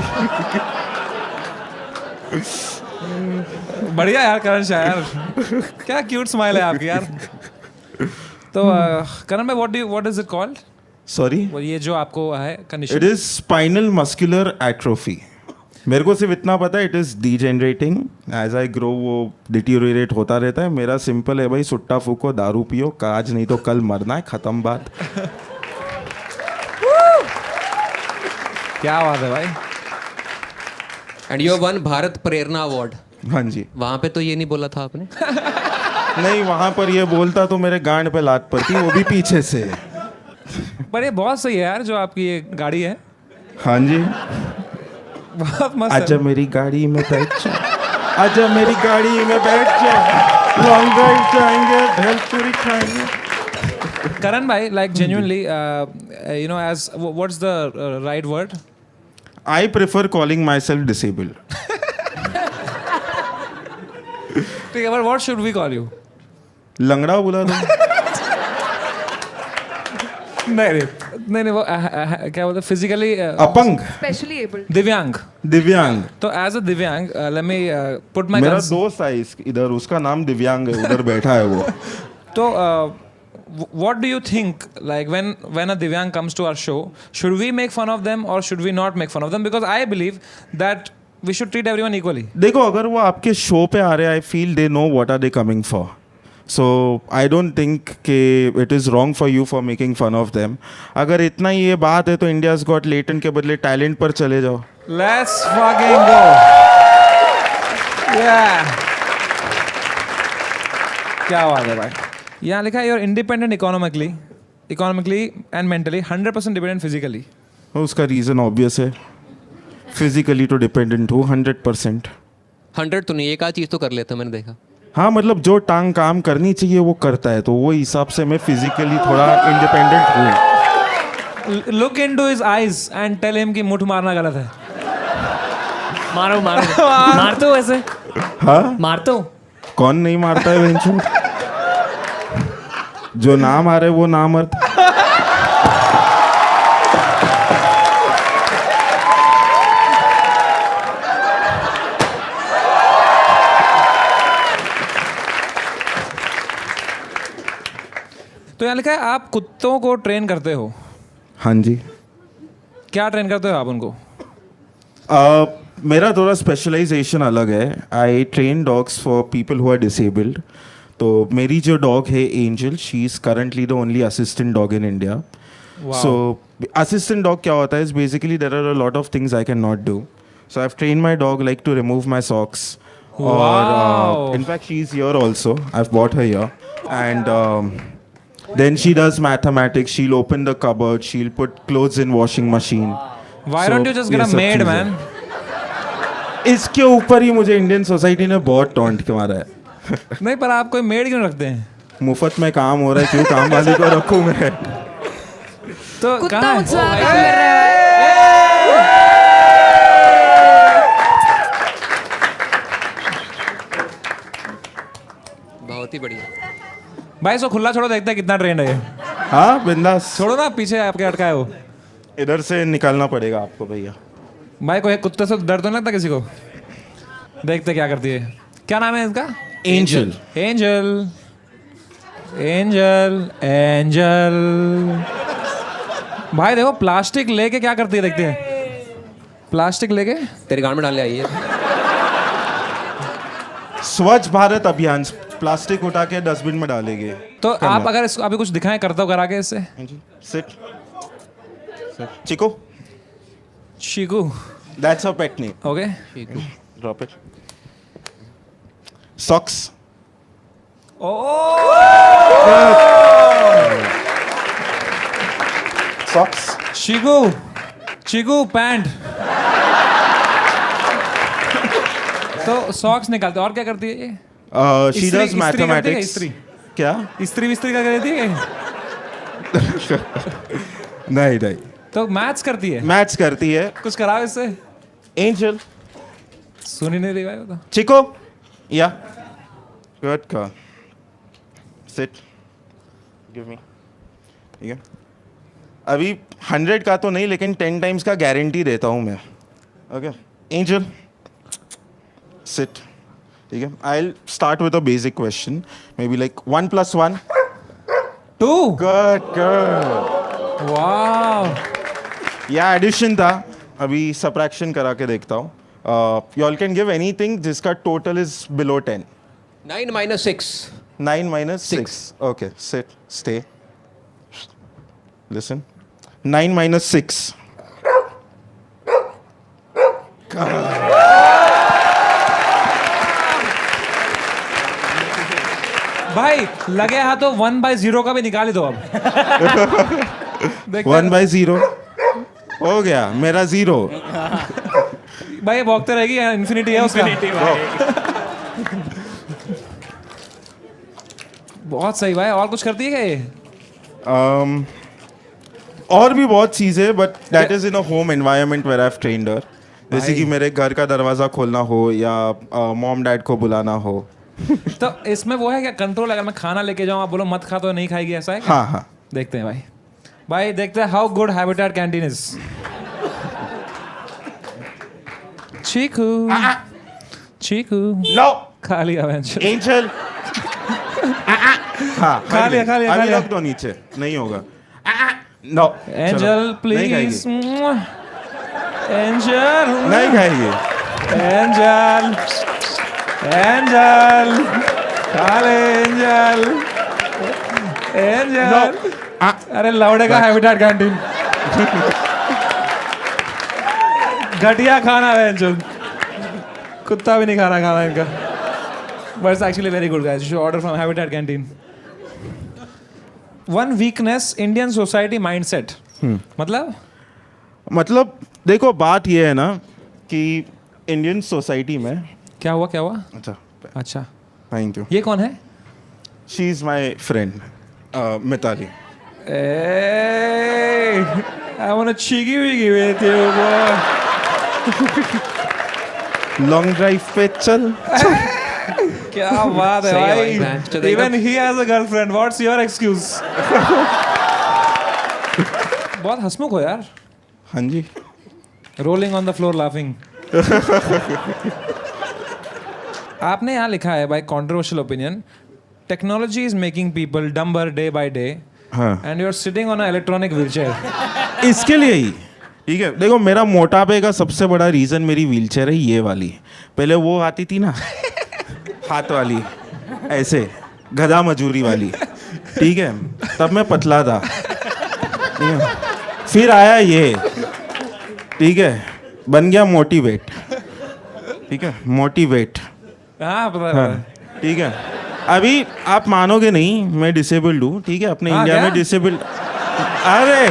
बढ़िया यार करण शाह यार. क्या क्यूट स्माइल है आपकी यार. तो करण भाई what is it called? Sorry. वो ये जो आपको है condition. It is spinal muscular atrophy. मेरे को सिर्फ इतना पता है it is degenerating. As I grow वो डिटीरियोरेट होता रहता है. मेरा सिंपल है भाई, सुट्टा फूको, दारू पियो, आज नहीं तो कल मरना है, खत्म बात. क्या बात है भाई. And you one Bharat Prerna award. हाँ जी. वहाँ पे तो ये नहीं बोला था आपने? नहीं, वहाँ पर ये बोलता तो मेरे गांड पे लात पड़ती, वो भी पीछे से. पर ये बहुत सही है यार जो आपकी ये गाड़ी है. हाँ जी. बहुत मस्त आजा है. मेरी गाड़ी में बैठ जा, आजा मेरी गाड़ी में बैठ जा, लॉन्ग ड्राइव जाएंगे, भेलपुरी खाएंगे. Karan bhai, like genuinely, you know, as what's the right word? I prefer calling myself disabled. ठीक है, but what should we call you? लंगड़ा बोला तो. नहीं वो क्या बोलते फिजिकली अपंग. Specially abled. दिव्यांग. दिव्यांग. तो एज अ दिव्यांग लेट मी पुट माय. मेरा दोस्त है इधर, उसका नाम दिव्यांग है, उधर बैठा है वो. तो what do you think, like when a divyang comes to our show, should we make fun of them or should we not make fun of them? Because I believe that we should treat everyone equally. देखो, अगर वो आपके show पे आ रहे हैं, I feel they know what are they coming for. So I don't think कि it is wrong for you for making fun of them. अगर इतना ही ये बात है तो इंडियाज गॉट लेटेंट के बदले टैलेंट पर चले जाओ. Let's fucking go. Yeah. क्या बात है भाई. यहाँ लिखा है you're independent economically and mentally, 100% dependent physically. उसका रीज़न ऑब्वियस है. फिजिकली तो डिपेंडेंट हूँ 100%. 100 तो नहीं, एक आध चीज़ तो कर लेता मैंने देखा. हाँ, मतलब जो टांग काम करनी चाहिए वो करता है, तो वो हिसाब से मैं फिजिकली थोड़ा इंडिपेंडेंट हूँ. Look into his eyes and tell him कि मुठ मारना गलत है. मारो मार तो वैसे. हाँ, मार तो. कौन नहीं मारता है वेंचू? जो ना मारे वो ना मर्द. तो यहाँ लिखा है आप कुत्तों को ट्रेन करते हो. हाँ जी. क्या ट्रेन करते हो आप उनको? मेरा थोड़ा स्पेशलाइजेशन अलग है. I train dogs for people who are disabled. तो मेरी जो डॉग है Angel, she is currently the only assistant dog in India. So assistant dog क्या होता है is basically there are a lot of things I can not do. So I have train my dog like to remove my socks. और in fact she is here also. I have brought her here. And then she does mathematics. She'll open the cupboard. She'll put clothes in washing machine. Why don't you just get a maid, man? इसके ऊपर ही मुझे Indian society ने बहुत taunt के मारा है. नहीं, पर आप कोई मेड क्यों रखते हैं? मुफ्त में काम हो रहा है, क्यों काम वाली को रखूं मैं? तो कुत्ता कहाँ मुझसे है? काम कर रहा है. बहुत ही बढ़िया. भाई सो खुला छोड़ो, देखते हैं कितना ट्रेंड है ये. हाँ, बिंदास. छोड़ो ना, पीछे आपके अटका है वो. इधर से निकलना पड़ेगा आपको भैया. भाई कोई कुत्ते से डर तो नहीं लगता किसी को? देखते क्या करती है. क्या नाम है इसका? एंजल. एंजल. एंजल. एंजल. भाई देखो प्लास्टिक लेके क्या करती है, देखते हैं. प्लास्टिक लेके तेरे गांड में डालने आई है. स्वच्छ भारत अभियान, प्लास्टिक उठा के डस्टबिन में डालेंगे. तो आप अगर इसको अभी कुछ दिखाएं करता हो करा के इससे. सिट. चिको. शिकू. That's her pet name. Okay. Drop it. Socks. Socks. शिकू. शिकू पैंट. तो सॉक्स निकालते. और क्या करती है ये? She does mathematics. इस्त्री. क्या? इस्त्री विस्त्री का करती है? नहीं. तो मैथ्स करती है. मैथ्स करती है. कुछ कराओ इससे. एंजल. सुन ही नहीं रही भाई वो तो. चिको. या. Good call. Sit. Give me. ठीक है. अभी 100 का तो नहीं, लेकिन 10 टाइम्स का गारंटी देता हूँ मैं. ओके. Angel, sit. ठीक है. I'll start with a basic question. Maybe like 1 + 1. 2. Good, good. Wow. या एडिशन था. अभी सब्ट्रैक्शन करा के देखता हूँ. You all can give anything जिसका total is below 10. 9 - 6. 9 - 6. Okay, sit, stay. Listen. 9 - 6. भाई लगे हाथ तो 1/0 का भी निकाल ही दो अब. 1/0 हो गया मेरा 0. भाई भोगते रहेगी, इन्फिनिटी है उसका. बहुत सही भाई. और कुछ करती है क्या ये? और भी बहुत चीज़ें, but that is in a home environment where I have trained her. जैसे कि मेरे घर का दरवाज़ा खोलना हो या मॉम डैड को बुलाना हो. तो इसमें वो है क्या कंट्रोल? अगर मैं खाना लेके जाऊँ, आप बोलो मत खा, तो नहीं खाएगी, ऐसा है क्या? हाँ हाँ. देखते हैं भाई. भाई देखते हैं how good habitat canteen is. Chiku Chiku no. खा लिया वेंचर. एंजल. हाँ खा लिया, खा लिया, खा अभी लिया. रख दो नीचे. नहीं होगा. नो. Angel please. एंजल नहीं खाएगी. एंजल एंजल खा ले. Angel angel. अरे लौड़े का हैबिटेट कैंटीन. घटिया खाना है एंजल. कुत्ता भी नहीं खा रहा खाना इनका. But it's actually very good guys. You should order from habitat canteen. One weakness Indian society mindset. मतलब देखो बात ये है ना कि इंडियन सोसाइटी में. क्या हुआ, क्या हुआ? अच्छा अच्छा, थैंक यू. ये कौन है? She is my friend Mitali. I want a cheeky wiggy with you, boy. Long drive पे चल. क्या बात है सही है भाई. भाई, तो Even he has a girlfriend. What's your excuse? बहुत हंसमुख हो यार. हाँ जी. Rolling on the floor laughing. आपने यहाँ लिखा है bye controversial opinion, technology is making people dumber day by day. हाँ. And you're sitting on an electronic wheelchair. इसके लिए ही. ठीक है. देखो मेरा मोटापे का सबसे बड़ा रीज़न मेरी व्हीलचेयर है ये वाली. पहले वो आती थी ना हाथ वाली, ऐसे गधा मजूरी वाली. ठीक है. तब मैं पतला था. ठीक है. फिर आया ये. ठीक है. बन गया मोटिवेट. ठीक है. मोटिवेट. हाँ पता है. ठीक है. अभी आप मानोगे नहीं, मैं डिसेबल्ड हूँ. ठीक है. अपने इंडिया क्या? में डिसेबल्ड. अरे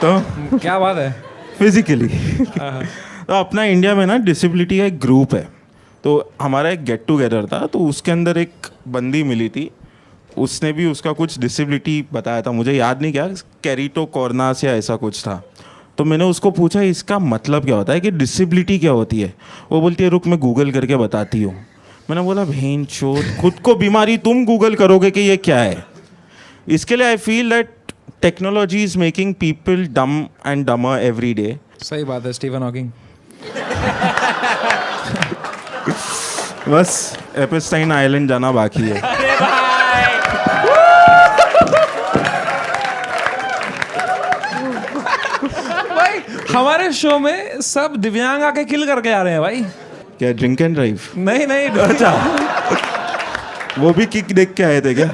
तो क्या बात है. फिजिकली. तो अपना इंडिया में ना डिसेबिलिटी का एक ग्रुप है. तो हमारा एक गेट टुगेदर था, तो उसके अंदर एक बंदी मिली थी. उसने भी उसका कुछ डिसेबिलिटी बताया था, मुझे याद नहीं क्या, कैरिटोकॉर्नास या ऐसा कुछ था. तो मैंने उसको पूछा इसका मतलब क्या होता है, कि डिसेबिलिटी क्या होती है. वो बोलती है रुक मैं गूगल करके बताती हूँ. मैंने बोला बहन चोद, खुद को बीमारी तुम गूगल करोगे कि ये क्या है. इसके लिए I feel that technology is making people dumb and dumber every day. सही बात है. Stephen Hawking. बस एपिस्टाइन आइलैंड जाना बाकी है. भाई हमारे शो में सब दिव्यांग आके किल करके आ रहे हैं भाई. क्या ड्रिंक एंड ड्राइव? नहीं नहीं. अच्छा. वो भी किक देख के आए थे क्या?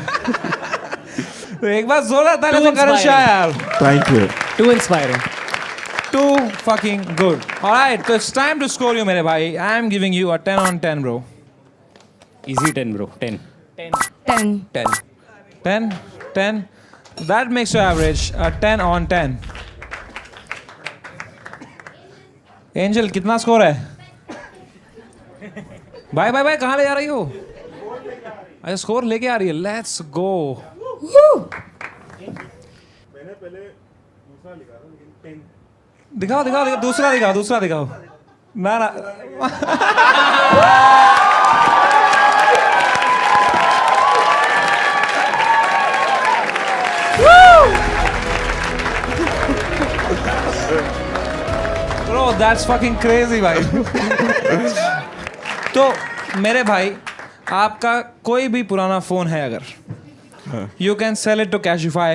तो एक बार जोरदार ताली तो करो शायर. Thank you. Too inspiring. Too fucking good. All right, so it's time to score you, मेरे भाई. I am giving you a 10 on 10, bro. Easy 10, bro. 10. 10. 10, 10. That makes your average a 10 on 10. Angel, कितना score है? Bye bye bye, कहाँ ले जा रही हो? अच्छा स्कोर लेके आ रही है. Let's go. मैंने पहले दूसरा लिखा था लेकिन 10. दिखाओ दिखाओ दिखाओ. दूसरा दिखाओ. ना Bro, that's fucking crazy भाई. तो मेरे भाई, आपका कोई भी पुराना फोन है अगर, you can sell it to Cashify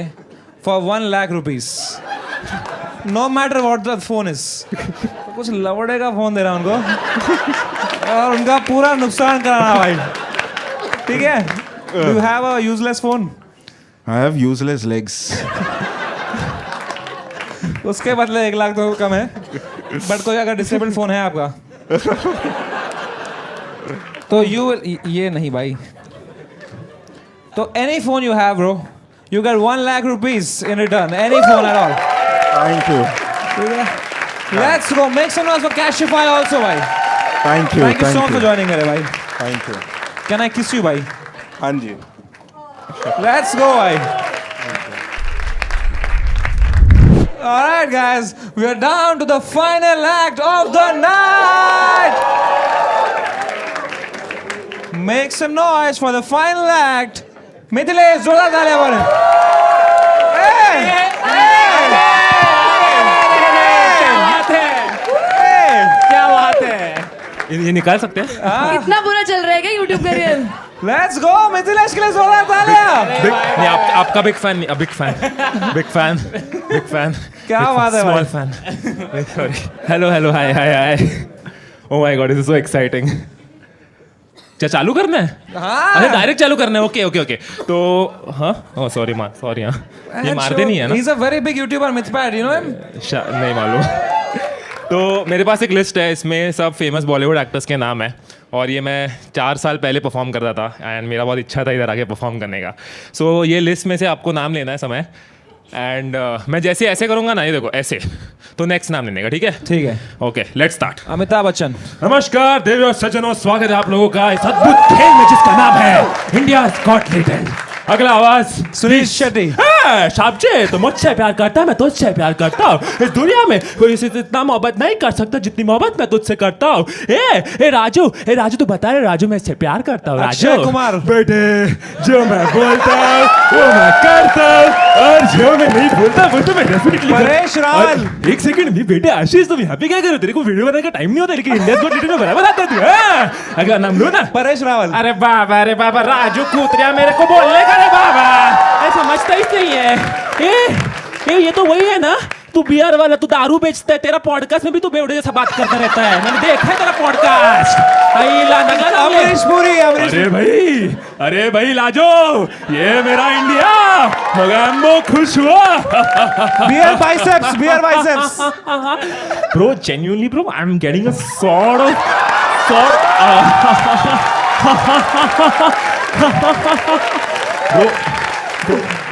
for 1 lakh rupees. No matter what the phone is. तो कुछ लवड़े का फोन दे रहा उनको और उनका पूरा नुकसान कराना भाई. ठीक है? Do you have a useless phone? I have useless legs. उसके बदले 1 लाख तो कम है. बट कोई अगर डिसेबल्ड फोन है आपका तो ये नहीं भाई. तो any phone you have, bro, you get 1 lakh rupees in return. Any phone at all. Thank you. Let's go. Make some noise for Cashify also, भाई. Thank you. Thank you so much for joining मेरे भाई. Thank you. Can I kiss you, भाई? हाँ जी. Let's go, भाई. All right, guys. We are down to the final act of the night. Make some noise for the final act. Mithilesh, जोरदार तालियां मारें. क्या बात है. ये निकाल सकते हैं. कितना बुरा चल रहा है क्या YouTube career? Let's go, Mithilesh के लिए जोरदार तालियां. नहीं, आपका बिग फैन नहीं, बिग फैन. क्या बात है भाई. Small fan. Sorry. Hello hi. Oh my God, this is so exciting. क्या चालू करना है? हाँ. अरे डायरेक्ट चालू करना है. ओके. तो हाँ, ओह सॉरी हाँ. ये मारते नहीं है ना. He's a very big YouTuber, Mythpad, you know him? नहीं मालूम. तो मेरे पास एक लिस्ट है, इसमें सब फेमस बॉलीवुड एक्टर्स के नाम है और ये मैं 4 साल पहले परफॉर्म करता था एंड मेरा बहुत इच्छा था इधर आके परफॉर्म करने का. सो ये लिस्ट में से आपको नाम लेना है समय एंड मैं जैसे ऐसे करूँगा ना, ये देखो ऐसे, तो नेक्स्ट नाम लेने का. ठीक है. Okay, let's start. Amitabh Bachchan. नमस्कार देवी और सज्जनों, स्वागत है आप लोगों का इस अद्भुत खेल में जिसका नाम है इंडिया गॉट टैलेंट. अगला आवाज सुनील शेट्टी. शाबचे, तो मुझसे प्यार करता है, मैं तुझसे प्यार करता हूँ. इस दुनिया में कोई इसे इतना मोहब्बत नहीं कर सकता जितनी मोहब्बत मैं तुझसे करता हूँ. ए राजू तो बता रहे राजू, मैं इससे प्यार करता हूँ. अक्षय कुमार. बेटे, जो मैं बोलता हूँ वो मैं करता हूँ और जो मैं नहीं बोलता वो तो मैं डेफिनेटली. परेश रावल. एक सेकंड भी. बेटे आशीष, तुम यहाँ पे क्या कर रहे हो? तेरे को वीडियो बनाने का टाइम नहीं होता, लेकिन इंडिया गॉट टैलेंट में बराबर आता है तू. अगला नाम लो ना. परेश रावल. अरे बाबा राजू कूतरिया मेरे को बोलने का. रे बाबा, समझता ही नहीं है. ये तो वही है ना, तू बियर वाला, तू दारू बेचता है. तेरा पॉडकास्ट में भी तू बेवड़े जैसा बात करता रहता है. मैंने देखा है तेरा पॉडकास्ट. अमरीश पुरी. अरे भाई लाजो, ये मेरा इंडिया. मोगैम्बो खुश हुआ. Beer Biceps. Bro, genuinely bro, I'm getting a sort bro,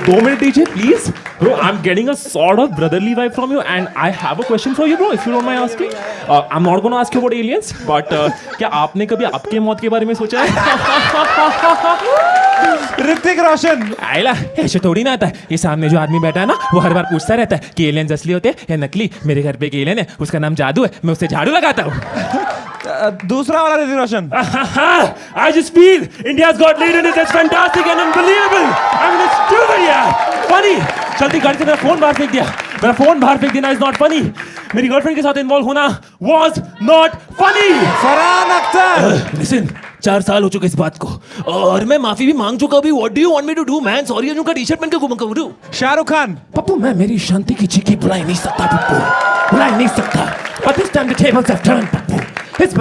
2 minute DJ please. Bro, I'm getting a sort of brotherly vibe from you and I have a question for you bro, if you don't mind asking. I'm not going to ask you about aliens, but क्या आपने कभी आपके मौत के बारे में सोचा है? ऋतिक रोशन. आइला, ऐसे थोड़ी ना आता है. ये सामने जो आदमी बैठा है ना, वो हर बार पूछता रहता है कि एलियंस असली होते हैं या नकली. मेरे घर पे एक एलियन है, उसका नाम जादू है, मैं उससे झाड़ू लगाता हूँ. दूसरा वाला Hrithik Roshan. I just feel India's got leader is fantastic and unbelievable. I mean it's too good यार. Funny. चलती गाड़ी से मेरा फोन बाहर फेंक दिया. Is not funny. मेरी गर्लफ्रेंड के साथ इन्वॉल्व होना was not funny. Farhan Akhtar. Listen, 4 साल हो चुके इस बात को और मैं माफी भी मांग चुका भी. What do you want me to do man? Sorry, अनुका टी-शर्ट पहन के घूमूं. शाहरुख खान. पप्पू, मैं मेरी शांति की चीखी बुला नहीं सकता पप्पू, बुला नहीं सकता. But this time the tables have turned Pappu. इस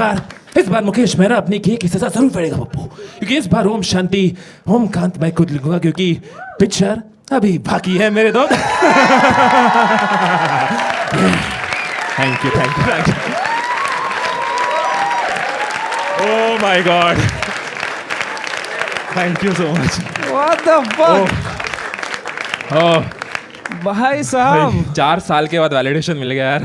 बार मुकेश मेहरा अपनी की सजा जरूर पड़ेगा पप्पू, क्योंकि इस बार ओम शांति ओम कांत मैं खुद लिखूंगा, क्योंकि पिक्चर अभी बाकी है मेरे दोस्त. Thank you. Oh my God, thank you so much. What the fuck? भाई साहब, 4 साल के बाद वैलिडेशन मिल गया यार.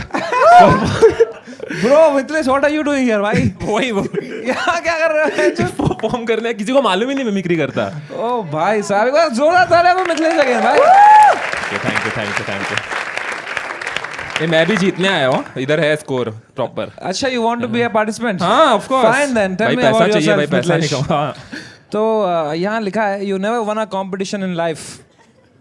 Bro Mithilesh, what are you doing here भाई? वही यहाँ क्या कर रहे हैं? परफॉर्म करने, किसी को मालूम ही नहीं मिमिक्री करता. ओ भाई साहब, एक बार जोरदार तालियां वो मिथिलेश अगेन भाई. Thank you. ये मैं भी जीतने आया हूँ, इधर है स्कोर प्रॉपर. अच्छा, you want to be a participant? हाँ, of course. Fine then, tell me पैसा अबाउट चाहिए भाई, योरसेल्फ पैसा नहीं. तो यहाँ लिखा है, you never won a competition in life.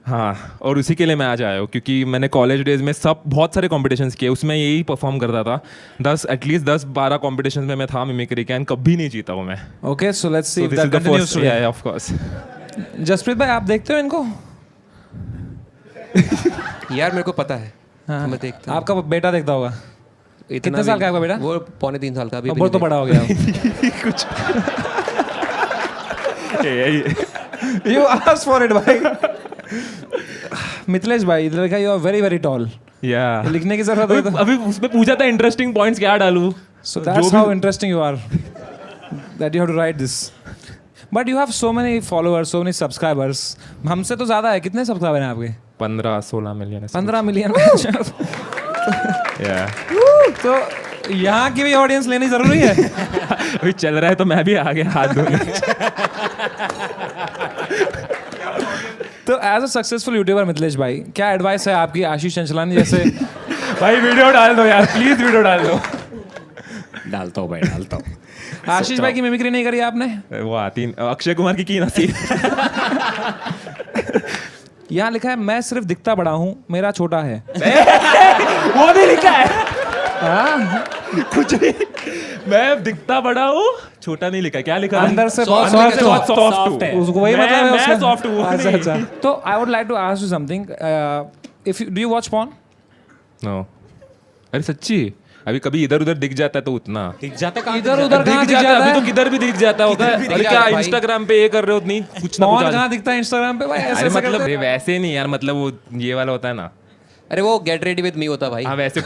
हाँ, और उसी के लिए मैं आज आया हूँ क्योंकि मैंने कॉलेज डेज में बहुत सारे कॉम्पिटिशन्स किए, उसमें यही परफॉर्म करता था। एटलीस्ट 10-12 कॉम्पिटिशन्स में मैं था मिमिक्री के, एंड कभी नहीं जीता हूँ मैं। Okay, so let's see if that continues today. या ऑफ कोर्स। जसप्रीत भाई, आप देखते हो इनको? यार मेरे को पता है। हाँ, मैं देखता हूँ। आपका बेटा देखता होगा। कितने साल का है आपका बेटा? वो 2.25 साल का। अभी बहुत तो बड़ा हो गया। कुछ यू आस्क फॉर इट भाई। मिथिलेश भाई, इधर देखा, you are very very tall. या लिखने की जरूरत है तो अभी उसमें पूछा था इंटरेस्टिंग पॉइंट्स क्या डालूं, so that's how interesting you are that you have to write this, but you have so many followers, so many subscribers. हमसे तो ज्यादा है। कितने सब्सक्राइबर हैं आपके? 15-16 मिलियन। 15 मिलियन। तो यहाँ की भी ऑडियंस लेनी जरूरी है। अभी चल रहा है तो मैं भी आगे हाथ धोने। तो as a successful YouTuber Mithilesh भाई, क्या एडवाइस है आपकी आशीष चंचलानी जैसे? भाई वीडियो डाल दो यार, प्लीज वीडियो डाल दो। डालता हूँ भाई, डालता हूँ। आशीष भाई की मिमिक्री नहीं करी आपने? वो आती, अक्षय कुमार की ना थी। यहाँ लिखा है, मैं सिर्फ दिखता बड़ा हूँ, मेरा छोटा है। वो नहीं लिखा है। कुछ नहीं, मैं दिखता बड़ा हूँ, छोटा नहीं लिखा। क्या लिखा? अंदर से बहुत सॉफ्ट है। उसको वही मतलब है उसका। सॉफ्ट हूँ। अच्छा। तो I would like to ask you something, if do you watch porn? No. अरे सच्ची, अभी कभी इधर उधर दिख जाता है तो उतना दिख जाता है। इधर उधर कहाँ दिख जाता है? अभी तो किधर भी दिख जाता होता है। अरे क्या इंस्टाग्राम पे ये कर रहे हो? नहीं, कुछ ना कुछ कहाँ दिखता है इंस्टाग्राम पे भाई? ऐसे मतलब वैसे नहीं यार, मतलब वो ये वाला होता है ना। अरे वो गेट रेडी विद मी होता भाई। हाँ वैसे।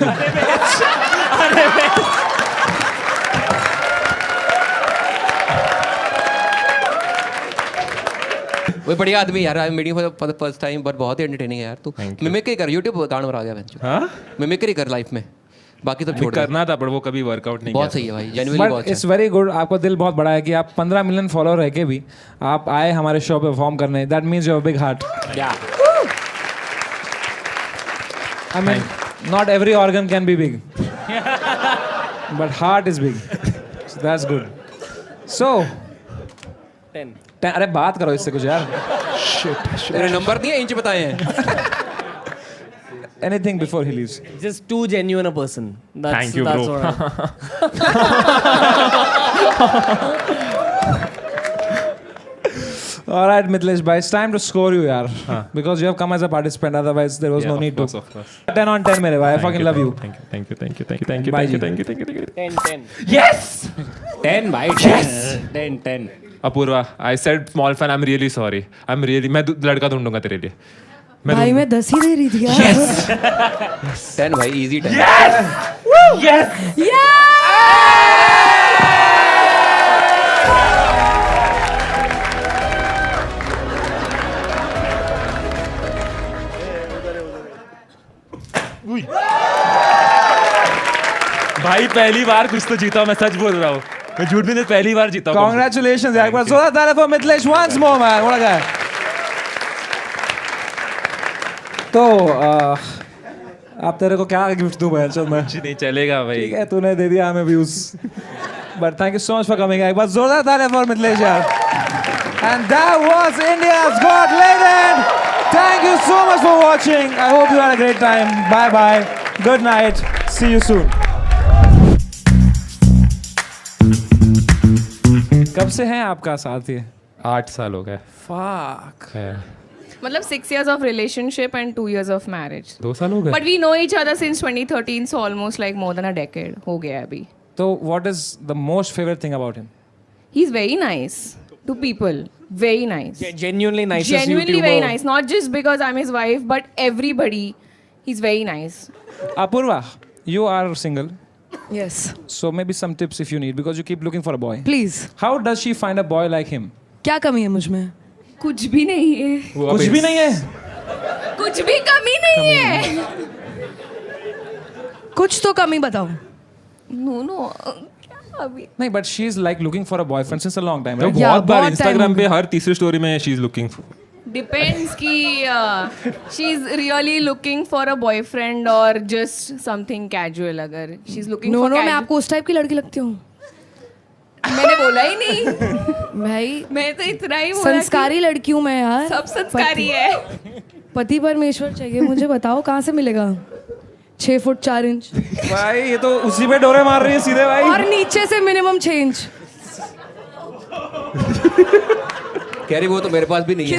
वो बढ़िया आदमी यार, I am meeting for the first time, but बहुत ही एंटरटेनिंग है यार तू। मिमिक्री कर, यूट्यूब गांड बना गया बच्चों। हाँ, मिमिक्री कर लाइफ में, बाकी सब छोड़। करना था पर वो कभी वर्कआउट नहीं। बहुत सही है भाई, जेन्युइनली बहुत। It's very good. आपका दिल बहुत बड़ा है कि आप 15 मिलियन फॉलोअर रह के भी आप आए हमारे शो पे परफॉर्म करने। That means you have a big heart. I mean, not every organ can be big, but heart is big. So that's good. So, 10. अरे बात करो इससे कुछ यार। तेरे नंबर नहीं है, इंच बताए हैं। Anything before he leaves. Just too genuine a person. Thank you, bro. All right, Mithilesh bhai, it's time to score you, yaar. Because you have come as a participant. Otherwise, there was no need to. Of course. 10 on 10, mere bhai. I fucking love you. Thank you. Bye, ji. 10. Yes. 10 भाई, 10. Apoorva, I said small fan. I'm really sorry. मैं लड़का ढूंढूंगा तेरे लिए। भाई मैं 10 ही दे रही थी यार। 10 भाई, easy 10। Yes. भाई पहली बार कुछ तो जीता, मैं सच बोल रहा हूँ, मैं झूठ भी नहीं, पहली बार जीता। Congratulations, यार। एक बार जोरदार तालियां for Mithilesh once more, man. What a guy. तो आप तेरे को क्या गिफ्ट दूं भाई? चल मैं। कुछ नहीं चलेगा भाई। ठीक है, तूने दे दिया हमें views. But thank you so much for coming. एक बार जोरदार तालियां for Mithilesh यार। And that was India's Got Talent. Thank you so much for watching. I hope you had a great time. Bye bye. Good night. See you soon. कब से हैं आपका साथ ये? 8 साल हो गए। Fuck. मतलब 6 years of relationship and 2 years of marriage. 2 साल हो गए। But we know each other since 2013, so almost like more than a decade हो गया है अभी. So what is the most favorite thing about him? He's very nice to people. Very nice. Genuinely nice. Genuinely very nice. Not just because I'm his wife, but everybody. He's very nice. Apurva, you are single. Yes. So maybe some tips if you need, because you keep looking for a boy. Please. How does she find a boy like him? क्या कमी है मुझ में? कुछ भी नहीं है. कुछ भी नहीं है? कुछ भी कमी नहीं है. कुछ तो कमी बताओ. No. अभी नहीं, but she's like looking for a boyfriend since a long time, तो right? बहुत बार बहुत इंस्टाग्राम time पे हर तीसरी स्टोरी में शी इज लुकिंग। depends कि she's really looking for a boyfriend or just something casual. अगर she's looking for मैं आपको उस टाइप की लड़की लगती हूँ। मैंने बोला ही नहीं भाई मैं तो इतना ही बोला संस्कारी लड़की हूँ मैं यार। सब संस्कारी है। पति परमेश्वर चाहिए मुझे, बताओ कहाँ से मिलेगा? 6 फुट 4 इंच भाई ये तो उसी पे डोरे मार रही है सीधे भाई। और नीचे से मिनिमम 6 इंच। कह रही वो तो मेरे पास भी नहीं है।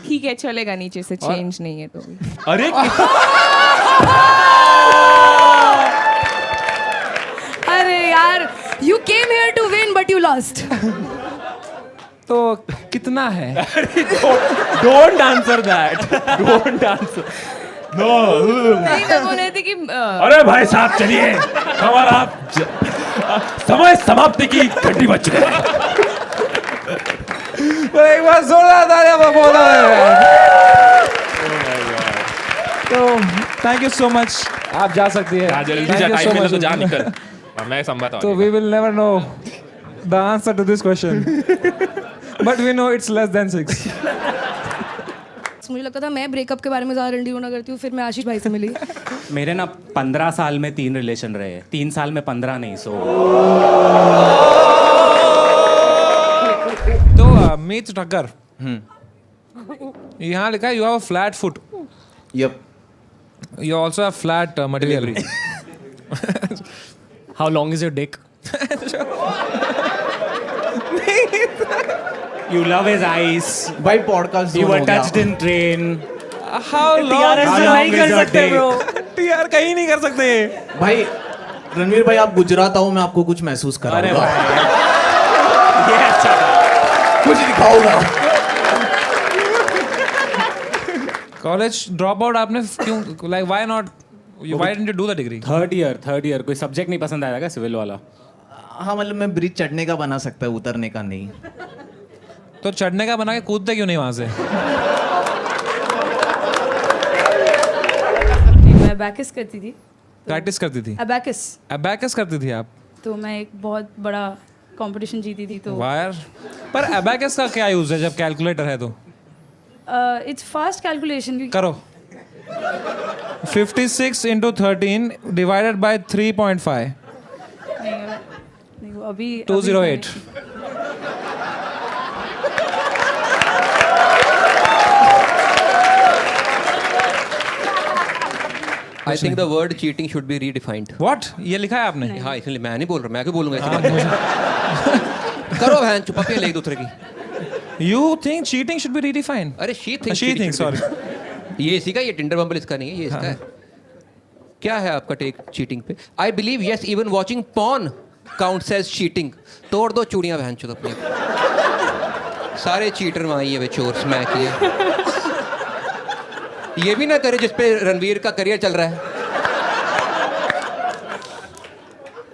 ठीक है चलेगा, नीचे से चेंज नहीं है तो। अरे अरे यार, you came here to win but you lost. तो कितना है? Don't answer that, don't answer. No नहीं मैं बोल रही थी कि अरे भाई साहब चलिए, हमारा समय समाप्ति की घंटी बज रही है। एक बार जोरदार तालियां बोलो यार। तो थैंक यू सो मच, आप जा सकती है। जल्दी जा, टाइम मिला तो जा निकल। मैं संभालता हूँ। तो we will never know the answer to this question, but we know it's less than 6। मुझे लगता था मैं ब्रेकअप के बारे में ज़्यादा रंडी होना करती हूँ, फिर मैं आशीष भाई से मिली। मेरे ना 15 साल में 3 रिलेशन रहे, 3 साल में 15 नहीं। सो तो मीत ठक्कर, यहाँ लिखा है you have a flat foot. Yup. You also have flat material. How long is your dick? you love his eyes. भाई podcast You were touched in train. How long? नहीं कर सकते bro. यार कहीं नहीं कर सकते। भाई रणवीर भाई आप गुजरात आओ, मैं आपको कुछ महसूस कराऊंगा। अरे भाई ये अच्छा था। कुछ दिखाऊंगा। कॉलेज ड्रॉप आउट आपने क्यों? Like why not? Why didn't you do the degree? Third year कोई सब्जेक्ट नहीं पसंद आया क्या सिविल वाला? हाँ मतलब मैं ब्रिज चढ़ने का बना सकता है, उतरने का नहीं। तो चढ़ने का बना के कूदते क्यों नहीं वहां से? मैं अबैकस करती थी। प्रैक्टिस करती थी? अबैकस करती थी आप? तो मैं एक बहुत बड़ा कंपटीशन जीती थी। तो वायर पर अबैकस का क्या यूज है जब कैलकुलेटर है तो? It's fast calculation. करो 56 into 13 divided by 3.5. नहीं वो अभी 208. I think the word cheating should be redefined. What? ये लिखा है आपने? हाँ इसलिए मैं नहीं बोल रहा, मैं क्यों बोलूँगा ऐसी बात? करो बहन चुप अपने ले एक दूसरे की। You think cheating should be redefined? अरे she thinks sorry. ये इसी का, ये टिंडर बम्बल इसका नहीं है, ये इसका है। क्या है आपका टेक चीटिंग पे? I believe yes even watching porn counts as cheating. तोड़ दो चूड़ियां बहन चुद अपनी। सारे चीटर वहाँ ही है वे, चोर स्मैक किए। ये भी ना करे जिसपे रणवीर का करियर चल रहा है।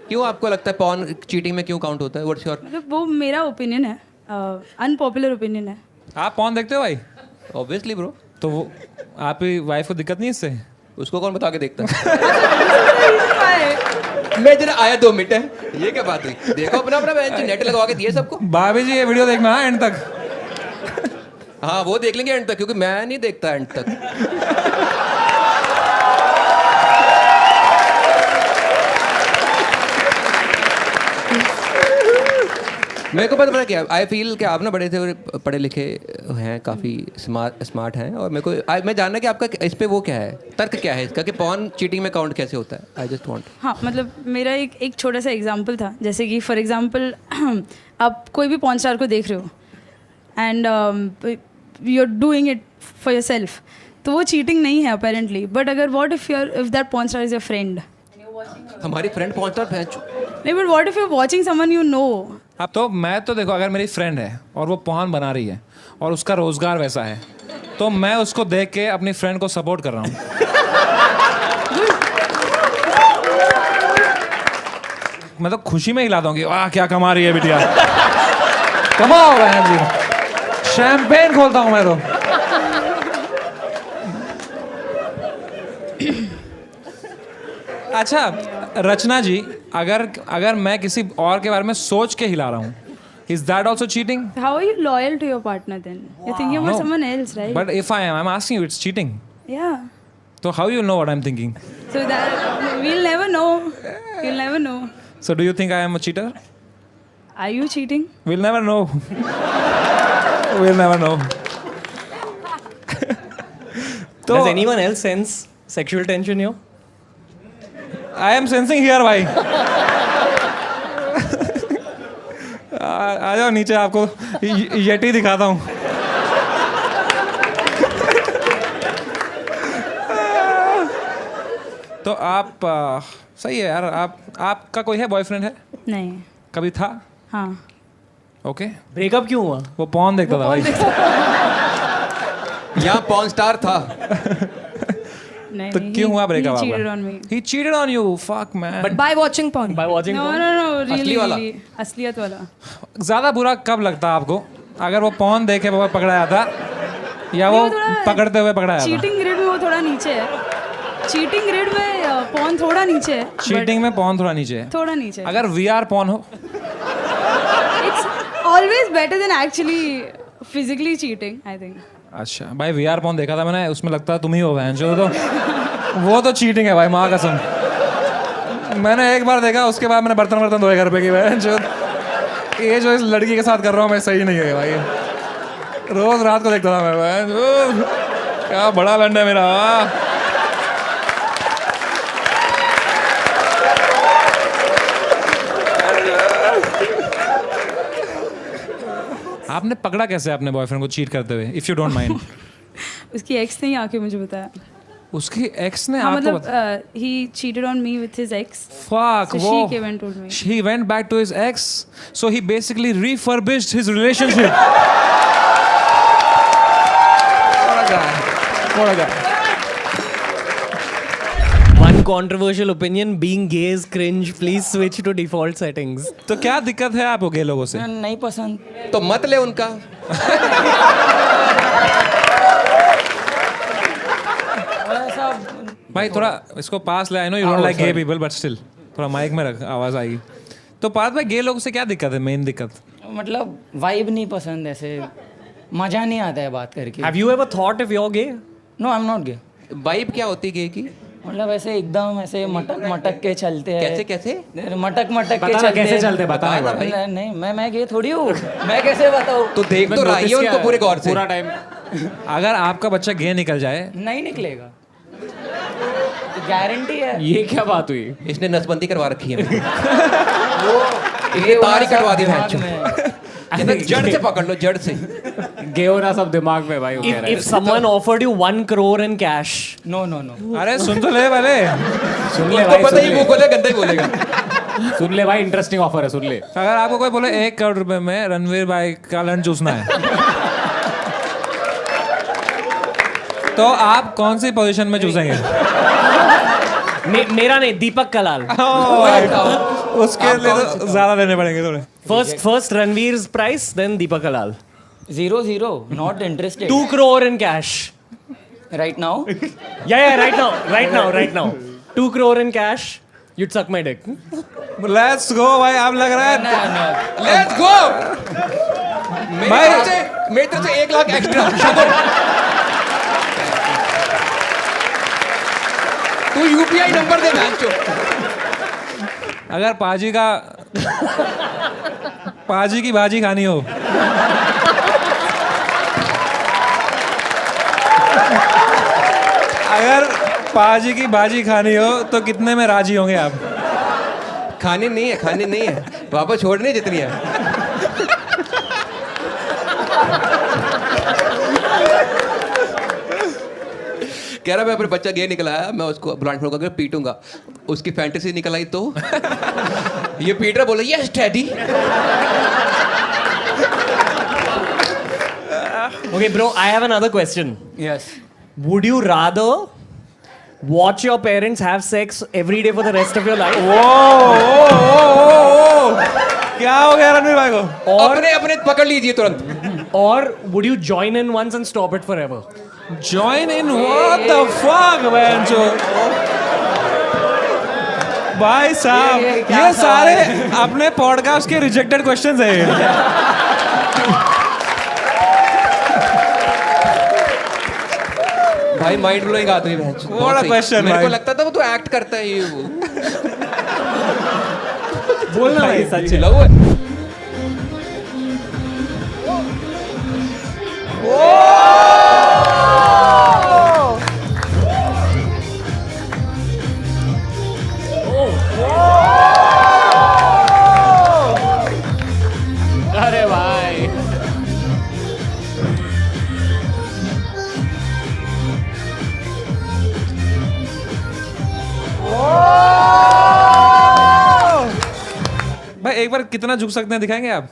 क्यों आपको लगता है पॉर्न चीटिंग में क्यों काउंट होता है? What's your? मतलब वो मेरा ओपिनियन है, अनपॉपुलर ओपिनियन है। आप पॉर्न देखते हो भाई? Obviously bro. तो वो आपकी वाइफ को दिक्कत नहीं है इससे? उसको कौन बता के देखता है? मैं जरा आया 2 मिनट है, ये क्या बात हुई? देखो अपना नेट लगवा के दिए सबको। भाभी जी ये वीडियो देखना है एंड तक। हाँ वो देख लेंगे एंड तक, क्योंकि मैं नहीं देखता एंड तक। मेरे को पता क्या, आई फील कि आप ना बड़े थे, पढ़े लिखे हैं, काफ़ी स्मार्ट हैं, और मेरे को मैं जानना कि आपका इस पे वो क्या है, तर्क क्या है इसका कि पॉर्न चीटिंग में काउंट कैसे होता है? I just want. हाँ मतलब मेरा एक छोटा सा एग्जांपल था, जैसे कि फॉर एग्जांपल आप कोई भी पॉर्न स्टार को देख रहे हो and you are doing it for yourself, तो वो चीटिंग नहीं है अपेरेंटली। बट अगर what if that porn star is your friend? हमारी फ्रेंड पॉर्न स्टार नहीं, but what if you are watching someone you know? अब तो मैं तो देखो, अगर मेरी फ्रेंड है और वो पॉर्न बना रही है और उसका रोजगार वैसा है, तो मैं उसको देख के अपनी फ्रेंड को सपोर्ट कर रहा हूँ। मैं तो खुशी में हिला दूंगी, वाह क्या कमा रही है बिटिया। कमाओ बहन जी, शैंपेन खोलता हूँ मैं तो। अच्छा रचना जी, अगर मैं किसी और के बारे में सोच के हिला रहा हूँ, is that also cheating? How are you loyal to your partner then? You're thinking about someone else, right? But if I'm asking you, it's cheating. Yeah. So how you know what I'm thinking? So that we'll never know. You'll never know. So do you think I am a cheater? Are you cheating? We'll never know. We'll never know. Does anyone else sense sexual tension here? I am sensing here, भाई. आ जाओ नीचे, आपको Yeti दिखाता हूँ. तो आप सही है यार. आपका कोई है, बॉयफ्रेंड है? नहीं. कभी था? हाँ. ओके. ब्रेकअप क्यों हुआ? वो पॉन देखता था भाई. यहाँ पॉन स्टार था. नहीं. तो क्यों हुआ ब्रेकअप आपका? He cheated on me. He cheated on you. Fuck man. But by watching porn. By watching No, porn? no, really, असली वाला? really. असलियत वाला. ज्यादा बुरा कब लगता आपको? अगर वो पॉन देखे वो पकड़ा जाता या वो पकड़ते हुए पकड़ा जाता? चीटिंग ग्रेड में वो थोड़ा नीचे है. चीटिंग ग्रेड में पॉन थोड़ा नीचे है. चीटिंग में पॉन थोड़ा नीचे है. थोड़ा नीचे. अगर VR पॉन हो? It's always better than actually physically cheating, I think. अच्छा भाई, VR पॉन देखा था मैंने, उसमें लगता है तुम ही हो बहन जो. तो वो तो चीटिंग है भाई, माँ कसम. मैंने एक बार देखा, उसके बाद मैंने बर्तन धोए घर पे की बहन जो. ये जो इस लड़की के साथ कर रहा हूँ मैं, सही नहीं है भाई. रोज रात को देखता था मैं बहन. क्या बड़ा लंड है मेरा. आपने पकड़ा कैसे अपने बॉयफ्रेंड को चीट करते हुए, इफ यू डोंट माइंड? उसकी एक्स ने ही आके मुझे बताया. उसकी एक्स ने हाँ, आपको मतलब he cheated on me with his ex. Fuck, So वो she came and told me. He went back to his ex, so he basically refurbished his relationship. What a guy. What a guy. One controversial opinion: being gay is cringe. Please switch to default settings. तो क्या दिक्कत है आपको गे लोगों से? नहीं पसंद. तो मत ले उनका. भाई थोड़ा इसको पास ले. I know you don't like gay people, but still थोड़ा माइक में रख, आवाज आएगी. तो पास में गे लोगों से क्या दिक्कत है, मेन दिक्कत? मतलब वाइब नहीं पसंद, ऐसे मजा नहीं आता है बात करके. Have you ever thought if you're gay? No, I'm not gay. Vibe क्या होती गे की? मतलब ऐसे एकदम ऐसे मटक मटक के चलते हैं. कैसे कैसे? मटक मटक के बता चलते कैसे हैं. चलते, बता ना भाई. नहीं, मैं गे थोड़ी हूँ. मैं कैसे बताऊँ? तो देख तो रही है उनको पूरे गौर से. पूरा टाइम. अगर आपका बच्चा गे निकल जाए? नहीं निकलेगा, गारंटी है. ये क्या बात हुई? इसने नसबंदी करवा रखी है. ये तार ही कटवा दी है. जड़ से पकड़ लो, जड़ से. गे होना सब दिमाग में भाई. If someone offered you 1 crore in cash. No. अरे सुन तो ले पहले. सुन ले भाई, पता ही मुंह खोले गंदा ही बोलेगा. सुन ले भाई, इंटरेस्टिंग ऑफर है, सुन ले. अगर आपको कोई बोले 1 करोड़ रुपए में रणवीर भाई का लंच चूसना है, तो आप कौन सी पोजीशन में चूसेंगे? मेरा नहीं, दीपक कलाल. उसके लिए तो ज्यादा देने पड़ेंगे थोड़े. First Ranveer's price, then Deepak Kalal. 0, not interested. 2 crore in cash. Right now? Yeah, right now. 2 crore in cash. You'd suck my dick. Let's go भाई. आप लग रहा है Let's go. मेरी तरफ से 1 लाख एक्स्ट्रा. तू UPI नंबर दे मैच. अगर पाजी की भाजी खानी हो, अगर पाजी की भाजी खानी हो तो कितने में राजी होंगे आप? खाने नहीं है, वापस छोड़ने जितनी है. कह रहा मैं अपने बच्चा गे निकल आया, मैं उसको ब्लाइंड फोल्ड करके पीटूंगा. उसकी फैंटेसी निकल आई तो ये पीट रहा, बोला yes daddy. Okay, bro, I have another question. Yes. Would you rather watch your parents have sex every day for the rest of your life? क्या हो गया रणवीर भाई को? अपने पकड़ लीजिए तुरंत. Or would you join in once and stop it forever? Join in? What the fuck, man? भाई साहब, ये सारे अपने पॉडकास्ट के रिजेक्टेड क्वेश्चंस हैं. भाई माइंड ब्लोइंग आदमी है. What a question, मेरे को भाई. लगता था वो तो एक्ट करता है ये वो. बोलना भाई सच है। अरे भाई भाई एक बार कितना झुक सकते हैं दिखाएंगे आप?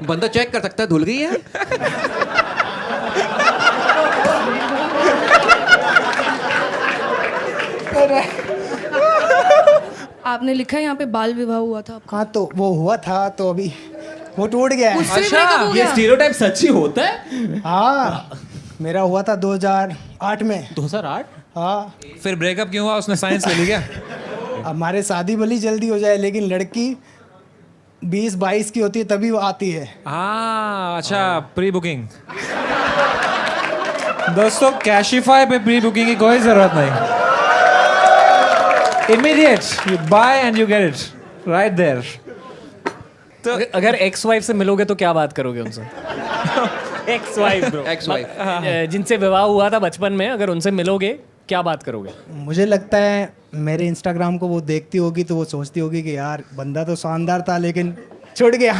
बंदा चेक कर सकता है, धुल गई है। आपने लिखा है यहाँ पे बाल विवाह हुआ था आपका। हाँ तो वो हुआ था तो अभी वो टूट गया है। उससे breakup हो ये गया? स्टीरियोटाइप सच ही होता है? हाँ मेरा हुआ था 2008 में। 2008? हाँ। फिर ब्रेकअप क्यों हुआ? उसने साइंस ले ली क्या? हमारे शादी भली जल्दी हो जाए लेकिन लड़की 20-22 की होती है तभी वो आती है। हाँ अच्छा, प्री बुकिंग। दोस्तों कैशिफाई पे प्री बुकिंग की कोई जरूरत नहीं। Immediate you buy and you get it right there. तो अगर एक्स वाइफ से मिलोगे तो क्या बात करोगे उनसे? Ex wife bro, ex wife जिनसे विवाह हुआ था बचपन में, अगर उनसे मिलोगे क्या बात करोगे? मुझे लगता है मेरे इंस्टाग्राम को वो देखती होगी तो वो सोचती होगी कि यार बंदा तो शानदार था लेकिन छूट गया।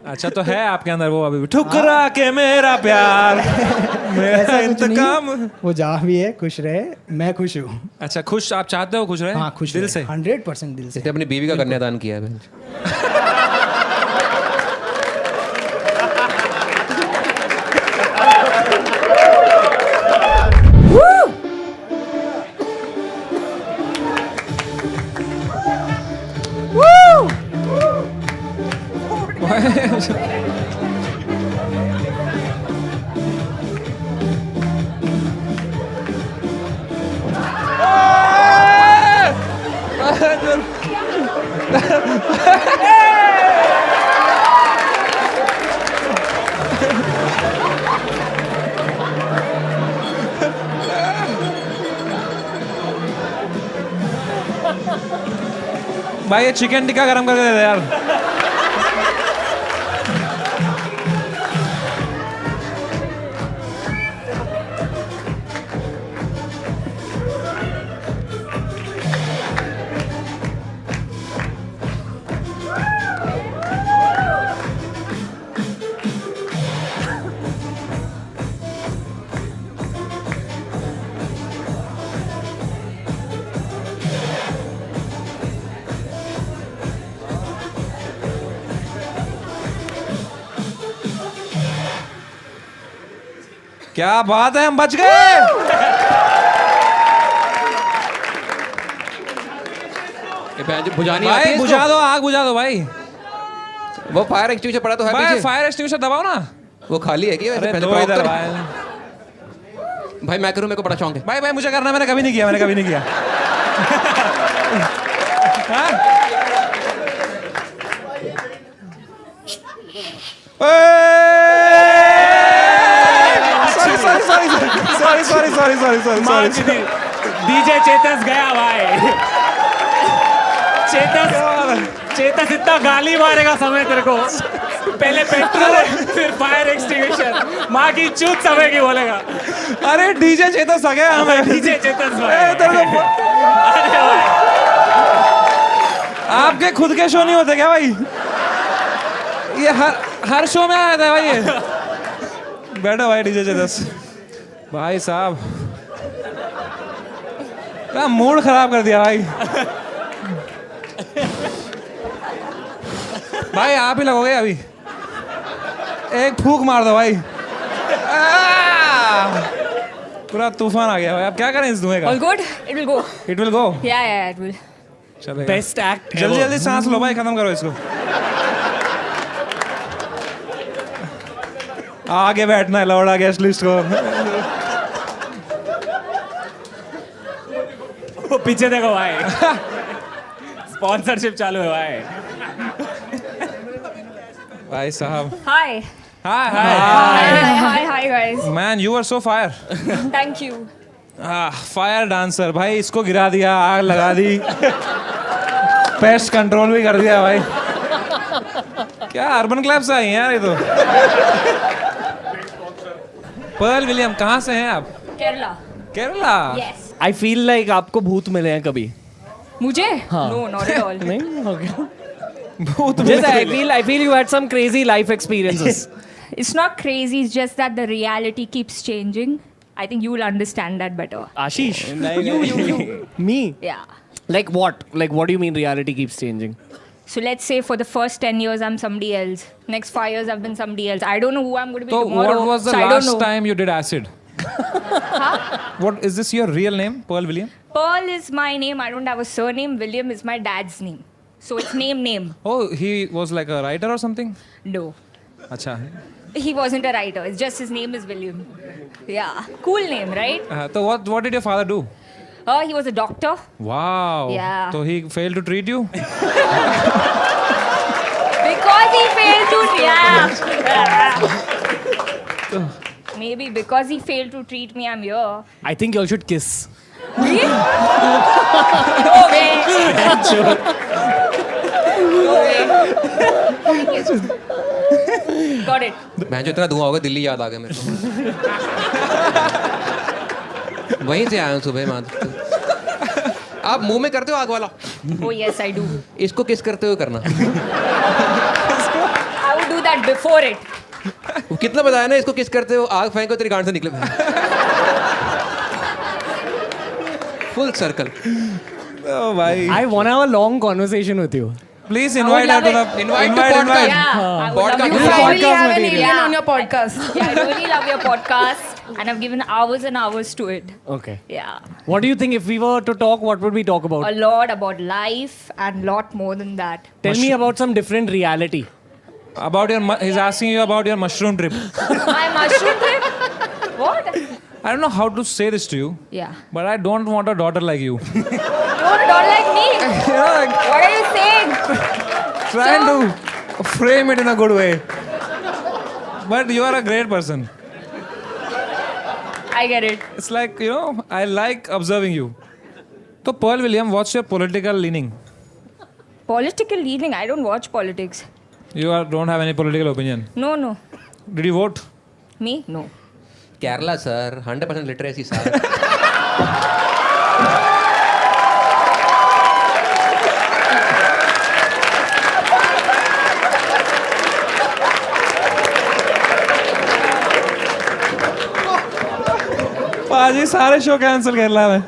अच्छा तो है आपके अंदर वो अभी भी ठुकरा के मेरा प्यार मेरा ऐसा कुछ नहीं, इंतकाम। वो जहाँ भी है खुश रहे, मैं खुश हूँ। अच्छा खुश, आप चाहते हो खुश रहे? हाँ खुश दिल से। 100% दिल से। इसने अपनी बीवी का कन्यादान किया है। भाई ये चिकन टिक्का गरम करके दे दे यार। क्या बात है, हम बच गए। बुझानी भाई बुझा दो, आग बुझा दो भाई। वो फायर एक्सटिंग्विशर पड़ा तो है भाई पीछे। फायर एक्सटिंग्विशर दबाओ ना। वो खाली है क्या? अरे पहले दो तो इधर तो भाई। भाई मैं करूं, मेरे को बड़ा शौक है। भाई भाई मुझे करना, मैंने कभी नहीं किया, मैंने कभी नहीं किया। सॉरी डीजे चेतस गया भाई। चेतस इतना गाली मारेगा समय तेरे को। पहले पेट्रोल फिर फायर एक्सटिंग्विशर, माँ की चूत समय की बोलेगा। अरे डीजे चेतस आ गया हमें। डीजे चेतस भाई। आपके खुद के शो नहीं होते क्या भाई? ये हर शो में आया था भाई ये। बैठो भाई डीजे चेतस भाई साहब, क्या मूड खराब कर दिया भाई। भाई आप ही लगोगे अभी, एक फूक मार दो भाई। पूरा तूफान आ गया भाई। अब क्या करें इस धुएं का? All good? It will go. It will go. Yeah, it will. चलेगा। बेस्ट एक्ट जल्दी जल्दी सांस लो भाई, खत्म करो इसको। आगे बैठना है लौड़ा गेस्ट लिस्ट को। वो पीछे देखो भाई। स्पॉन्सरशिप चालू है भाई। भाई साहब। Hi. Hi. Hi, guys. Man, you are so fire. Thank you. Fire dancer भाई, इसको गिरा दिया, आग लगा दी, पेस्ट कंट्रोल भी कर दिया भाई। क्या अर्बन क्लब से आई हैं यार ये तो। पर्ल विलियम, कहाँ से हैं आप? Kerala. Kerala? Yes. I feel like आपको भूत मिले हैं कभी? मुझे? हाँ. No, not at all. नहीं? Okay. भूत Just I feel you had some crazy life experiences. It's not crazy, it's just that the reality keeps changing. I think you will understand that better. Ashish? You. Me? Yeah. Like what? Like what do you mean reality keeps changing? So let's say for the first 10 years I'm somebody else. Next 5 years I've been somebody else. I don't know who I'm going to be So tomorrow. what was the so I don't last know. time you did acid? What is this your real name, Pearl William? Pearl is my name. I don't have a surname. William is my dad's name. So it's name. Oh, he was like a writer or something? No. Acha. He wasn't a writer. It's just his name is William. Yeah. Cool name, right? So what did your father do? He was a doctor. Wow. Yeah. So he failed to treat you? Because he failed to Maybe because he failed to treat me, I'm here. I think you all should kiss. Me? No way. Sure. No way. Got it. मैं जो इतना धुआं होगा दिल्ली याद आ गया मेरे को। वहीं से आया हूँ सुबह मान। आप मुंह में करते हो आग वाला? Oh yes, I do. इसको किस करते हो करना? I would do that before it. कितना बताया ना इसको किस करते हो, आग फेंको तेरी गांड से निकले। Full circle. Oh भाई। I want to have a long conversation with you. Please invite her to the invite to podcast. Yeah, I would love You it. finally have an material. alien on your podcast. Yeah, I really love your podcast, and I've given hours and hours to it. Okay. Yeah, What do you think if we were to talk, what would we talk about? a lot about life and lot more than that. Tell me about some different reality. About your, he's asking you about your mushroom trip. My mushroom trip? What? I don't know how to say this to you. Yeah. But I don't want a daughter like you. Don't like me. What are you saying? Trying to frame it in a good way. But you are a great person. I get it. It's like, you know, I like observing you. So, Pearl William, what's your political leaning? Political leaning? I don't watch politics. You don't have any political opinion? No. Did you vote? Me? No. Kerala sir, 100% literacy sir. पाजी सारे show cancel कर ला मैं।